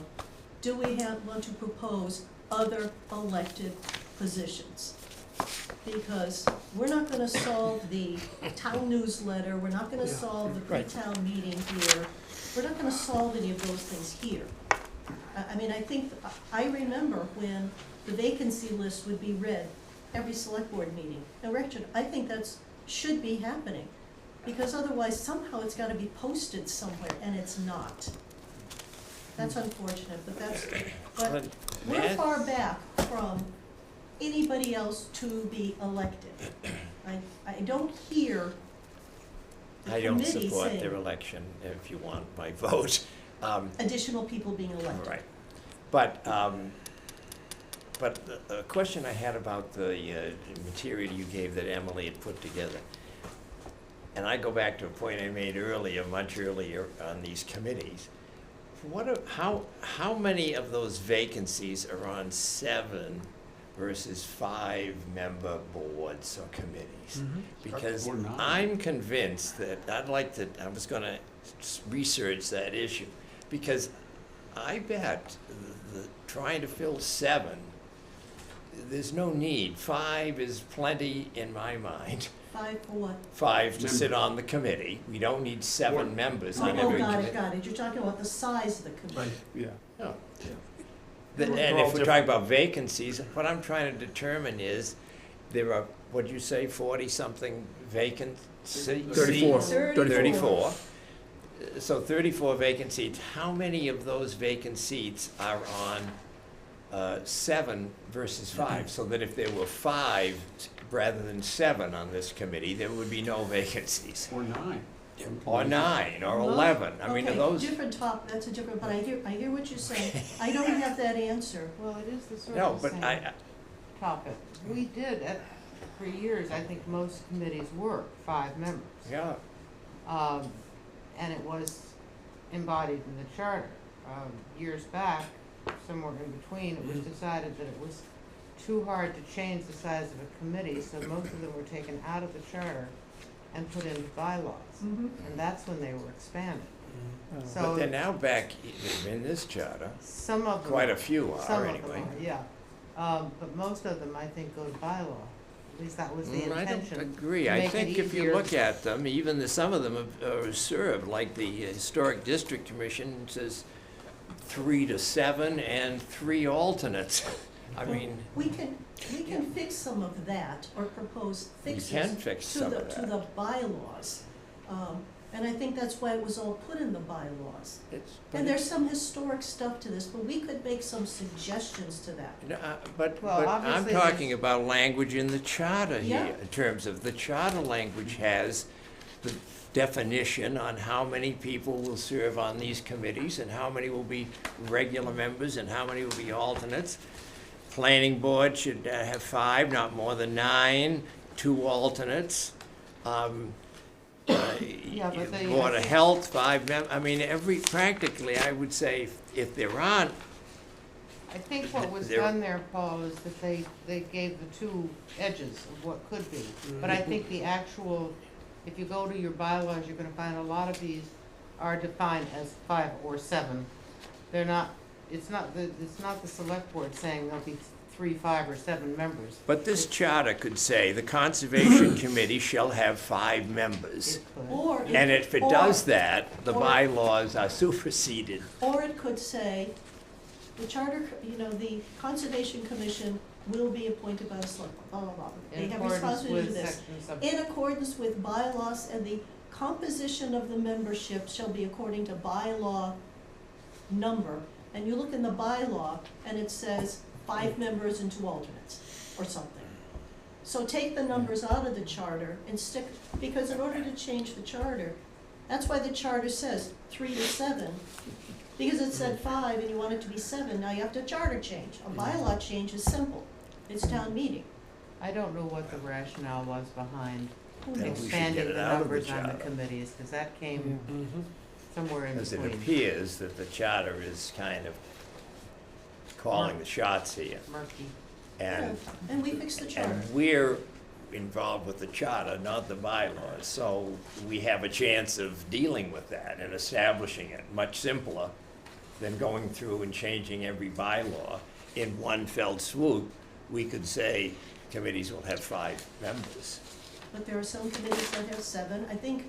do we want to propose other elected positions? Because we're not gonna solve the town newsletter, we're not gonna solve the Right. pre-town meeting here, we're not gonna solve any of those things here. I remember when the vacancy list would be read every select board meeting. Now, Richard, I think should be happening, because otherwise somehow it's gotta be posted somewhere, and it's not. That's unfortunate, but we're Matt? far back from anybody else to be elected. I don't hear the I don't committee support saying their election, if you want my vote. additional people being elected. Right. But the question I had about the material you gave that Emily had put together, and I go back to a point I made earlier, much earlier, on these committees. How many of those vacancies are on 7 versus 5-member boards or committees? Because Or 9. I'm convinced that I was gonna research that issue, because I bet trying to fill 7, there's no need. 5 is plenty in my mind. 5 for what? 5 to sit on the committee. We don't need 7 members on every committee. Got it, you're talking about the size of the committee. Yeah. No. They're And all if we're talking about vacancies, what I'm trying to determine is, there are, what'd you say, 40-something vacant seats? 34. 34. So 34 vacant seats. How many of those vacant seats are on 7 versus 5, so that if there were 5 rather than 7 on this committee, there would be no vacancies. Or 9. Or 9, or 11. I mean, are Okay, those, different that's a different, but I hear what you're saying. I don't have that answer. Well, it is the sort no, of but same I, topic. We did, for years, I think most committees were 5 members. yeah, And it was embodied in the charter. Years back, somewhere in between, it was decided that it was too hard to change the size of a committee, so most of them were taken out of the charter and put into bylaws. Mhm. And that's when they were expanded. but So they're now back in this charter. some of them. Quite a few Some are, of them anyway. are, yeah. But most of them, I think, go to bylaw. At least that was the I intention. don't agree. to I make it think if you easier. look at them, even some of them are served, like the Historic District Commission says 3 to 7 and 3 alternates. I mean, We can fix some of that, or propose you fixes can fix to some the, of to that. the bylaws. And I think that's why it was all put in the bylaws. And there's some historic stuff to this, but we could make some suggestions to that. No, but Well, I'm obviously talking there's- about language in the charter Yeah. here, in terms of the charter language has the definition on how many people will serve on these committees and how many will be regular members and how many will be alternates. Planning board should have 5, not more than 9, 2 alternates. Yeah, but they- Board I of think- Health, 5 I mean, practically, I would say, if there aren't, I think what was There- done there, Paul, is that they gave the 2 edges of what could be. But I think the actual, if you go to your bylaws, you're gonna find a lot of these are defined as 5 or 7. They're not, it's not the select board saying there'll be 3, 5, or 7 members. but this charter could say the Conservation Committee shall have 5 members. It could. Or, And if it or- does that, the or- bylaws are superseded. Or it could say, the charter, the Conservation Commission will be appointed by the select, blah, blah, blah. They In have accordance responsibility to with this. section sub. In accordance with bylaws, and the composition of the membership shall be according to bylaw number. And you look in the bylaw, and it says 5 members and 2 alternates, or something. So take the numbers out of the charter and stick, because in order to change the charter, that's why the charter says 3 to 7. Because it said 5 and you want it to be 7, now you have to charter change. A bylaw change is simple, it's town meeting. I don't know what the rationale was behind Who Then we knows? should expanding get it the out of the numbers on the charter. committees, because that came somewhere in Because it between. appears that the charter is kind of calling the shots here. Murky. And, And we fixed the charter. and we're involved with the charter, not the bylaws. So we have a chance of dealing with that and establishing it much simpler than going through and changing every bylaw in one fell swoop. We could say committees will have 5 members. But there are some committees that have 7. I think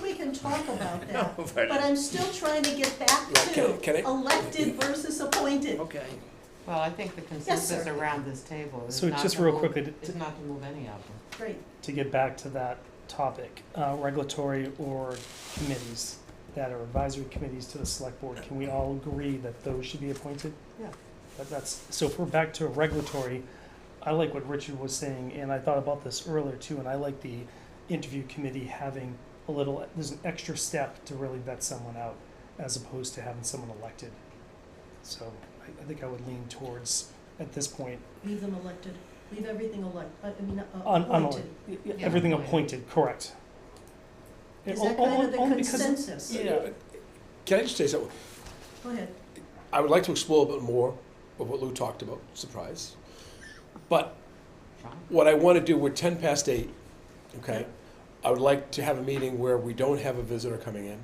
we can talk about that. No, But I'm still trying to get back to Can I- elected versus appointed. Okay. Well, I think the consensus sir. around this table is So not just to real move- quickly is not to move any of them. Great. To get back to that topic, regulatory or committees that are advisory committees to the select board, can we all agree that those should be appointed? Yeah. That's, so if we're back to regulatory, I like what Richard was saying, and I thought about this earlier too, and I like the interview committee having there's an extra step to really vet someone out, as opposed to having someone elected. So I think I would lean towards, at this point, Leave them elected. Leave everything appointed. everything appointed. appointed, correct. Is that kind of the Only because- consensus? Yeah. Can I just say something? Go ahead. I would like to explore a bit more of what Lou talked about, surprise. But Sean? what I want to do, we're 8:10, okay? I would like to have a meeting where we don't have a visitor coming in,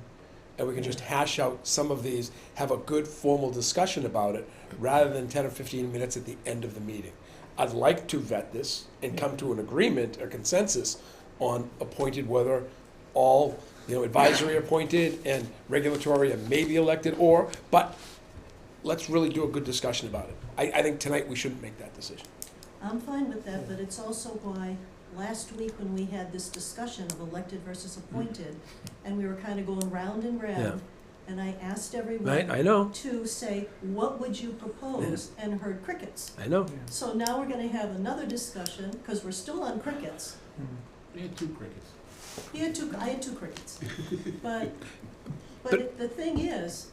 and we can just hash out some of these, have a good formal discussion about it, rather than 10 or 15 minutes at the end of the meeting. I'd like to vet this and come to an agreement, a consensus, on appointed, whether all, advisory appointed and regulatory and maybe elected, but let's really do a good discussion about it. I think tonight we shouldn't make that decision. I'm fine with that, but it's also why last week when we had this discussion of elected versus appointed, and we were kind of going round and round, and I asked I everyone know, to say, what would you propose, and heard crickets. I know. So now we're gonna have another discussion, because we're still on crickets. We had 2 crickets. I had 2 crickets. But But- the thing is,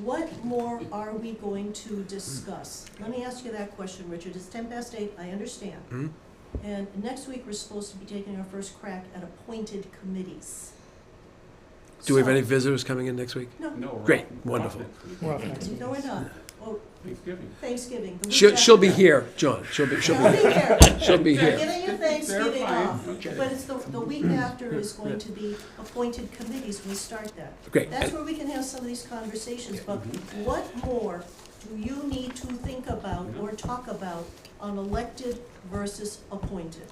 what more are we going to discuss? Let me ask you that question, Richard. It's 8:10, I understand. Mhm. And next week, we're supposed to be taking our first crack at appointed committees. Do we have So- any visitors coming in next week? No, No, we're Great, off- we're off wonderful. next week. We're off next week. no, we're not. Oh, Thanksgiving. Thanksgiving. the week She'll be after. here, John. She'll be I'll be here. here. She'll be We're here. giving you Thanksgiving fine. off. Okay. But it's the week after is going to be appointed committees, we start that. Great. That's where we can have some of these conversations, but what more do you need to think about or talk about on elected versus appointed?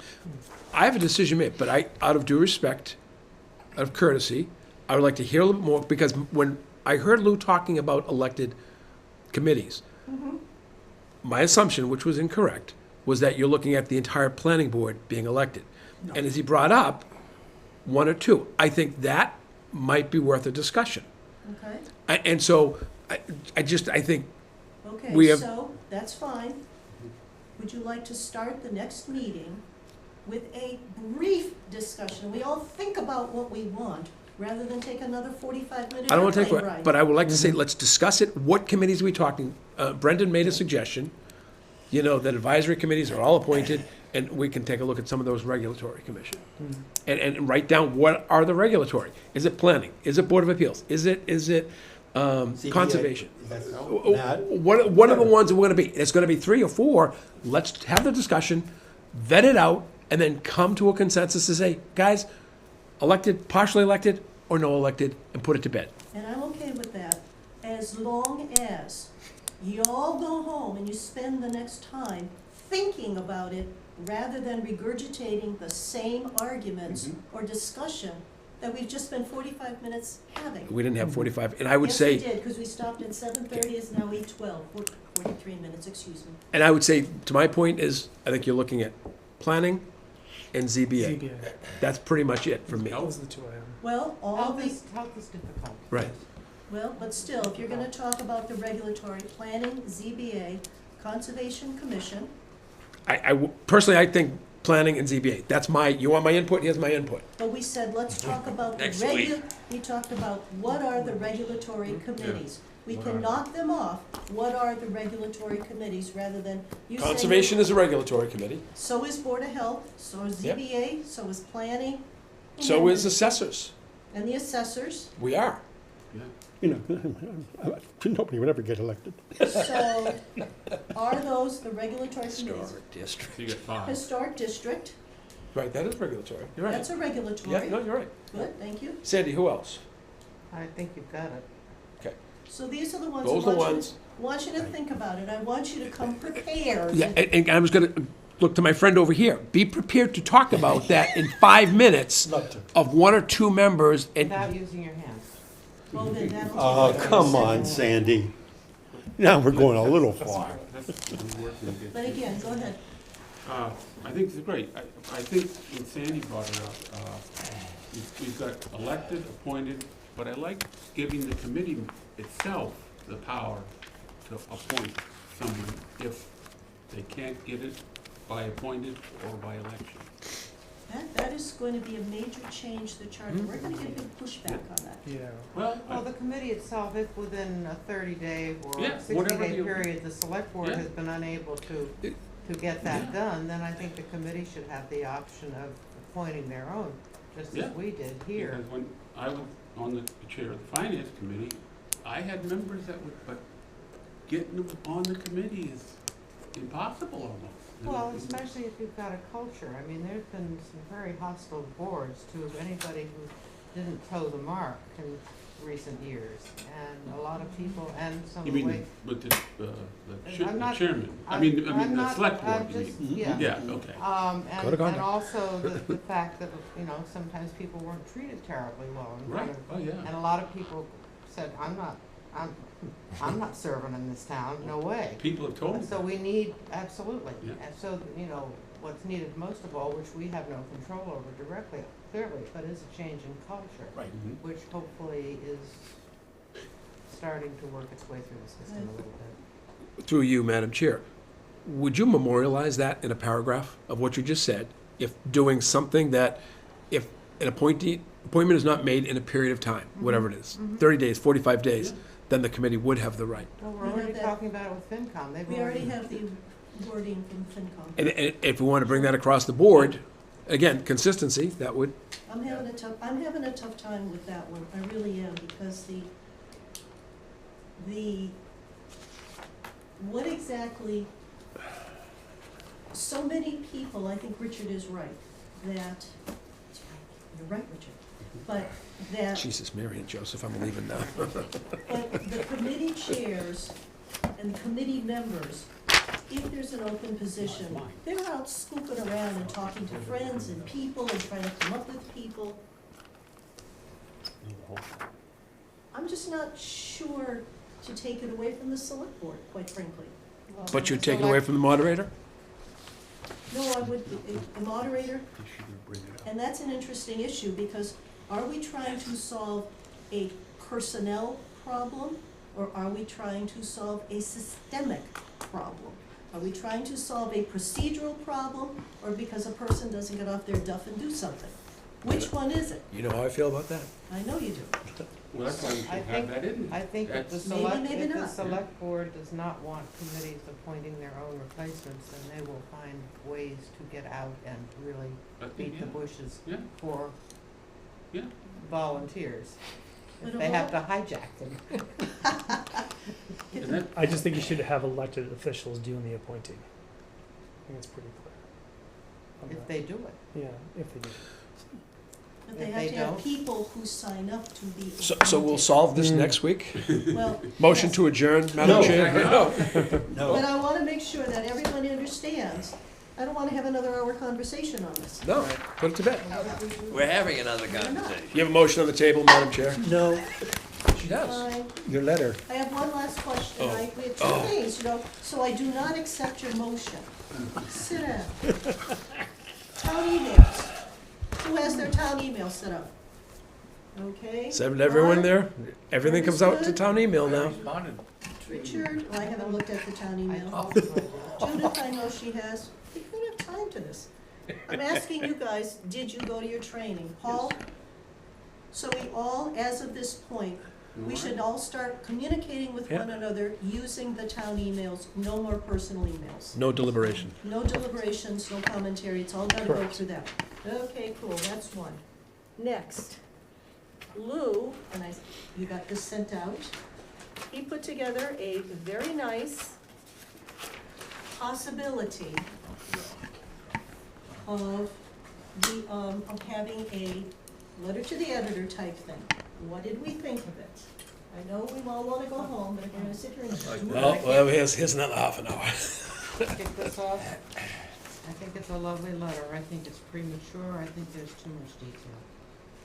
I have a decision made, but out of due respect, out of courtesy, I would like to hear a little bit more, because when I heard Lou talking about elected committees, my assumption, which was incorrect, was that you're looking at the entire planning board being elected. And as he brought up, 1 or 2, I think that might be worth a discussion. Okay? And so, I think, Okay, We have- so, that's fine. Would you like to start the next meeting with a brief discussion? We all think about what we want, rather than take another 45-minute I don't want to airplane take, ride. but I would like to say, let's discuss it. What committees are we talking? Brendan made a suggestion, that advisory committees are all appointed, and we can take a look at some of those regulatory commission. And write down, what are the regulatory? Is it planning? Is it Board of Appeals? Is it conservation? What are the ones that we're gonna be? It's gonna be 3 or 4. Let's have the discussion, vet it out, and then come to a consensus to say, guys, elected, partially elected, or no elected, and put it to bed. And I'm okay with that, as long as you all go home and you spend the next time thinking about it, rather than regurgitating the same arguments or discussion that we've just spent 45 minutes having. We didn't have 45, and I would say, Yes, we did, because we stopped at 7:30, it's now 8:12, 43 minutes, excuse me. and I would say, to my point is, I think you're looking at planning and ZBA. ZBA. That's pretty much it for me. Those are the 2 I have. Well, all Health the, is difficult. Right. well, but still, if you're gonna talk about the regulatory, planning, ZBA, Conservation Commission, Personally, I think planning and ZBA. That's you want my input? Here's my input. but we said, let's talk about the we talked about what are the regulatory committees? We can knock them off, what are the regulatory committees, rather than you saying. Conservation is a regulatory committee. So is Board of Health, so is Yep. ZBA, so is planning. So is assessors. And the assessors, We are. Nobody would ever get elected. so are those the regulatory committees? district. So you got 5. Historic district, Right, that is regulatory. You're right. that's a Yeah, regulatory, no, you're right. good, thank you. Sandy, who else? I think you've got it. So these are the ones Those I are the want ones. you to think about it, I want you to come prepared. Yeah, and I was gonna look to my friend over here. Be prepared to talk about that in 5 minutes of 1 or 2 members, and Without using your hands. Well, then that'll Oh, take come a on, second. Sandy. Now we're going a little far. But again, go ahead. I think it's great. I think when Sandy brought it up, we've got elected, appointed, but I like giving the committee itself the power to appoint someone if they can't get it by appointed or by election. That is going to be a major change to the charter, we're gonna get big pushback on that. Yeah. Well, Well, the committee itself, if within a 30-day or Yeah, whatever 60-day the- period, the select board Yeah. has been unable to get that done, then I think the committee should have the option of appointing their own, just Yeah. as we did here. because when I was on the chair of the finance committee, I had members that would, but getting them on the committee is impossible almost. Well, especially if you've got a culture. I mean, there's been some very hostile boards to anybody who didn't toe the mark in recent years. And a lot of people, and some You of the way. mean with the I'm not- chairman? I I'm mean, not- the select board, I'm you just- mean? yeah. Yeah, okay. Code of conduct. And also the fact that, sometimes people weren't treated terribly well in front Right, of. oh, yeah. And a lot of people said, I'm not serving in this town, no way. People have told me. So we need, absolutely. Yeah. And so, what's needed most of all, which we have no control over directly, clearly, but is a change in culture. Right. Mhm. Which hopefully is starting to work its way through the system a little bit. Through you, Madam Chair, would you memorialize that in a paragraph of what you just said? If doing something that, if an appointment is not made in a period of time, whatever it is, 30 days, 45 days, then the committee would have the right. Well, We we're have already that. talking about it with FinCom. They've We already have the wording from FinCom. And if we want to bring that across the board, again, consistency, that would, I'm having a tough time with that one, I really am, because what exactly, so many people, I think Richard is right, that, you're right, Richard, but that, Jesus, Mary and Joseph, I'm leaving now. but the committee chairs and committee members, if there's an open position, they're out scooping around and talking to friends and people and trying to come up with people. I'm just not sure to take it away from the select board, quite frankly. But you're taking away from the moderator? No, I would, the moderator, and that's an interesting issue, because are we trying to solve a personnel problem, or are we trying to solve a systemic problem? Are we trying to solve a procedural problem, or because a person doesn't get off their duff and do something? Which one is it? You know how I feel about that? I know you do. Well, that's why we should I have think- that in there. I think if the That's- Maybe, select, maybe if the not. select board does not want committees appointing their own replacements, then they will find ways to get out and really I think, beat the yeah, bushes yeah, for yeah. volunteers. But If a they have lot- to hijack them. And that, I just think you should have elected officials doing the appointing. I think it's pretty clear. on If that. they do it. Yeah, if they do. But they If have they to have don't- people who sign up to be So we'll solve this next week? Well, Motion yes. to adjourn, Madam No. Chair? No. But I wanna make sure that everybody understands, I don't wanna have another hour conversation on this. No, put it to bed. We're having another conversation. You have a motion on the table, Madam Chair? No, She does. Fine. your letter. I have one last question. Oh. We have two things, so I do not accept your motion. Sit down. Town emails. Who has their town email set up? Okay. Send everyone Ron? there. Everything comes out to Understood. town email now. Responded. Richard, well, I haven't looked at the town I email. told them I did. Judith, I know she has. We don't have time to this. I'm asking you guys, did you go to your training? Paul? So we all, as of this point, we should all start communicating with one another using the town emails, no more personal emails. No deliberation. No deliberations, no commentary, it's all gotta go Correct. through that. Okay, cool, that's one. Next, Lou, and you got this sent out, he put together a very nice possibility of of having a letter to the editor type thing. What did we think of it? I know we all wanna go home, but if we're gonna sit here and do it, Well, here's another half an hour. Kick this off. I think it's a lovely letter. I think it's premature. I think there's too much detail.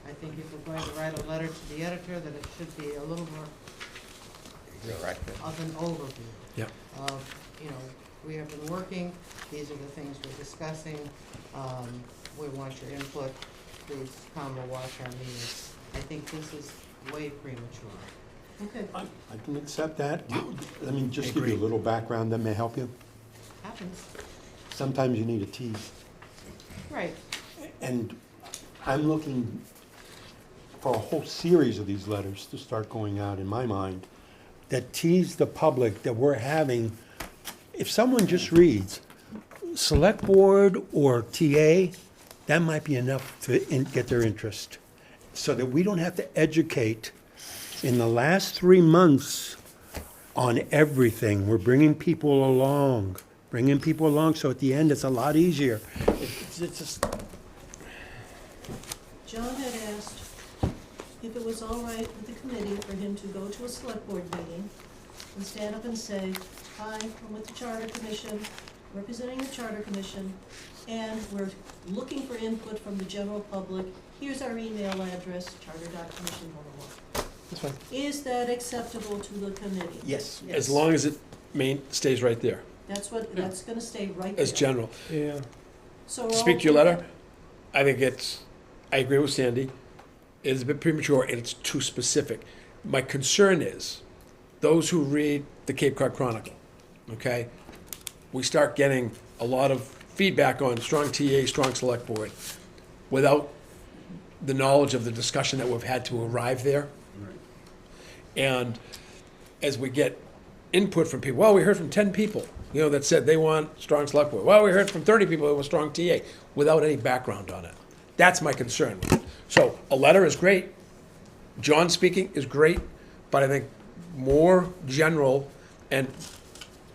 I think if we're going to write a letter to the editor, that it should be a little more of an overview. Yep. Of, we have been working, these are the things we're discussing, we want your input, please come or watch our meetings. I think this is way premature. okay. I can accept that. Let me just give you a little background that may help you. Happens. Sometimes you need a tease. Right. And I'm looking for a whole series of these letters to start going out, in my mind, that tease the public that we're having. If someone just reads select board or TA, that might be enough to get their interest. So that we don't have to educate. In the last 3 months on everything, we're bringing people along, so at the end, it's a lot easier. It's just, John had asked if it was all right with the committee for him to go to a select board meeting and stand up and say, hi, I'm with the Charter Commission, representing the Charter Commission, and we're looking for input from the general public. Here's our email address, charter.commission, blah, blah, blah. That's fine. Is that acceptable to the committee? yes. As long as it stays right there, That's gonna stay right there. as general. Yeah. So we're To all speak to your good? letter, I think I agree with Sandy. It's a bit premature and it's too specific. My concern is, those who read the Cape Cod Chronicle, okay, we start getting a lot of feedback on strong TA, strong select board, without the knowledge of the discussion that we've had to arrive there. And as we get input from people, well, we heard from 10 people, that said they want strong select board. Well, we heard from 30 people that want strong TA, without any background on it. That's my concern with it. So a letter is great. John speaking is great, but I think more general, and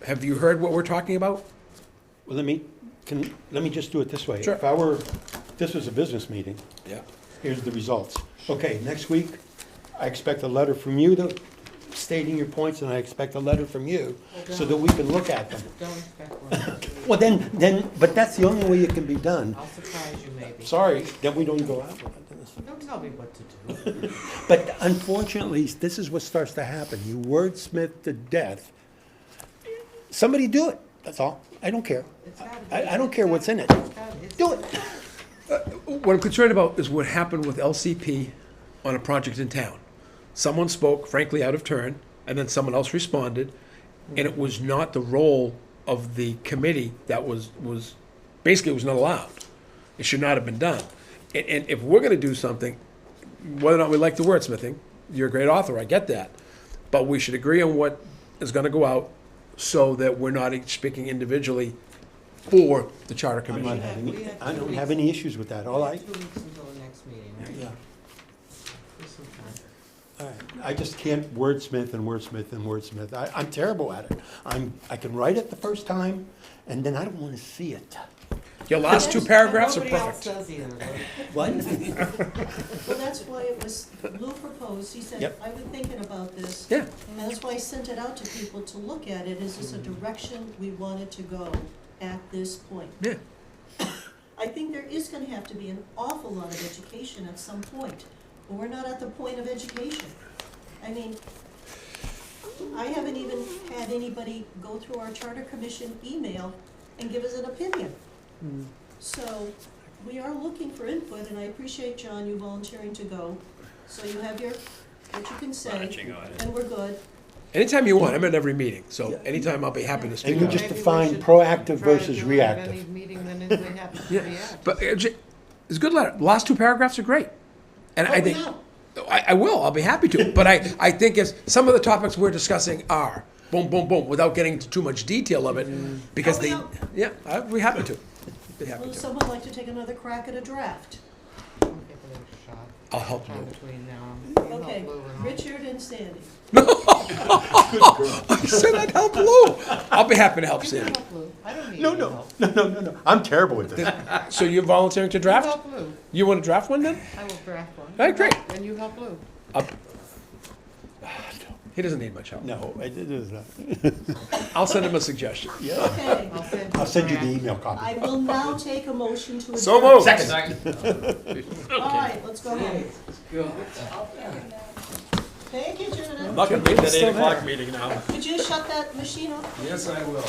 have you heard what we're talking about? Well, let me just do it this way. Sure. If this was a business meeting, Yeah. here's the results. Okay, next week, I expect a letter from you stating your points, and I expect a letter from you so that we can look at them. Don't expect one. Well, then, but that's the only way it can be done. I'll surprise you maybe. Sorry, then we don't go out with it. Don't tell me what to do. But unfortunately, this is what starts to happen. You wordsmith to death. Somebody do it, that's all. I don't care. It's gotta I don't care what's in it. it's Do it. What I'm concerned about is what happened with LCP on a project in town. Someone spoke, frankly, out of turn, and then someone else responded, and it was not the role of the committee that was basically, it was not allowed. It should not have been done. And if we're gonna do something, whether or not we like the wordsmithing, you're a great author, I get that, but we should agree on what is gonna go out so that we're not each speaking individually for the charter I'm not commission. I don't have any issues with that, all We I, have 2 weeks until the next meeting, right? yeah. There's some time. All right. I just can't wordsmith and wordsmith and wordsmith. I'm terrible at it. I can write it the first time, and then I don't want to see it. Your last 2 paragraphs are Nobody else perfect. does either. What? Well, that's why it was, Lou proposed, he said, Yep. I've been thinking about this. Yeah. And that's why I sent it out to people to look at it, is this a direction we wanted to go at this point? Yeah. I think there is gonna have to be an awful lot of education at some point, but we're not at the point of education. I mean, I haven't even had anybody go through our charter commission email and give us an opinion. So, we are looking for input, and I appreciate, John, you volunteering to go. So you have what you can say, and we're good. Anytime you want, I'm at every meeting, so anytime I'll be happy to speak And you on just it. Maybe we define should proactive try to versus do it at reactive. any meeting then if we have to Yeah, react. but it's a good letter. The last 2 paragraphs are great. And I think, I will, I'll be happy to, but I think if some of the topics we're discussing are, boom, boom, boom, without getting into too much detail of it, because they, yeah, I'd be happy to. Be happy Would to. someone like to take another crack at a draft? I'll give it a shot. I'll help Sometime you. between now and. Okay, Lou and I'll- Richard and Sandy. I said I'd help Lou. I'll be happy to help You can Sandy. help Lou. I don't need No, any no, help. no. I'm terrible at this. So you're volunteering to You draft? help Lou. You want to draft one then? I will draft one. All right, great. And you help Lou. He doesn't need much help. No, it is not. I'll send him a suggestion. Yeah. Okay, I'll send you I'll send you the draft. email copy. I will now take a motion to adjourn. So moved. All right, let's go ahead. Thank you, Jonah. Not gonna make that 8 Still there. o'clock meeting now. Could you shut that machine off? Yes, I will.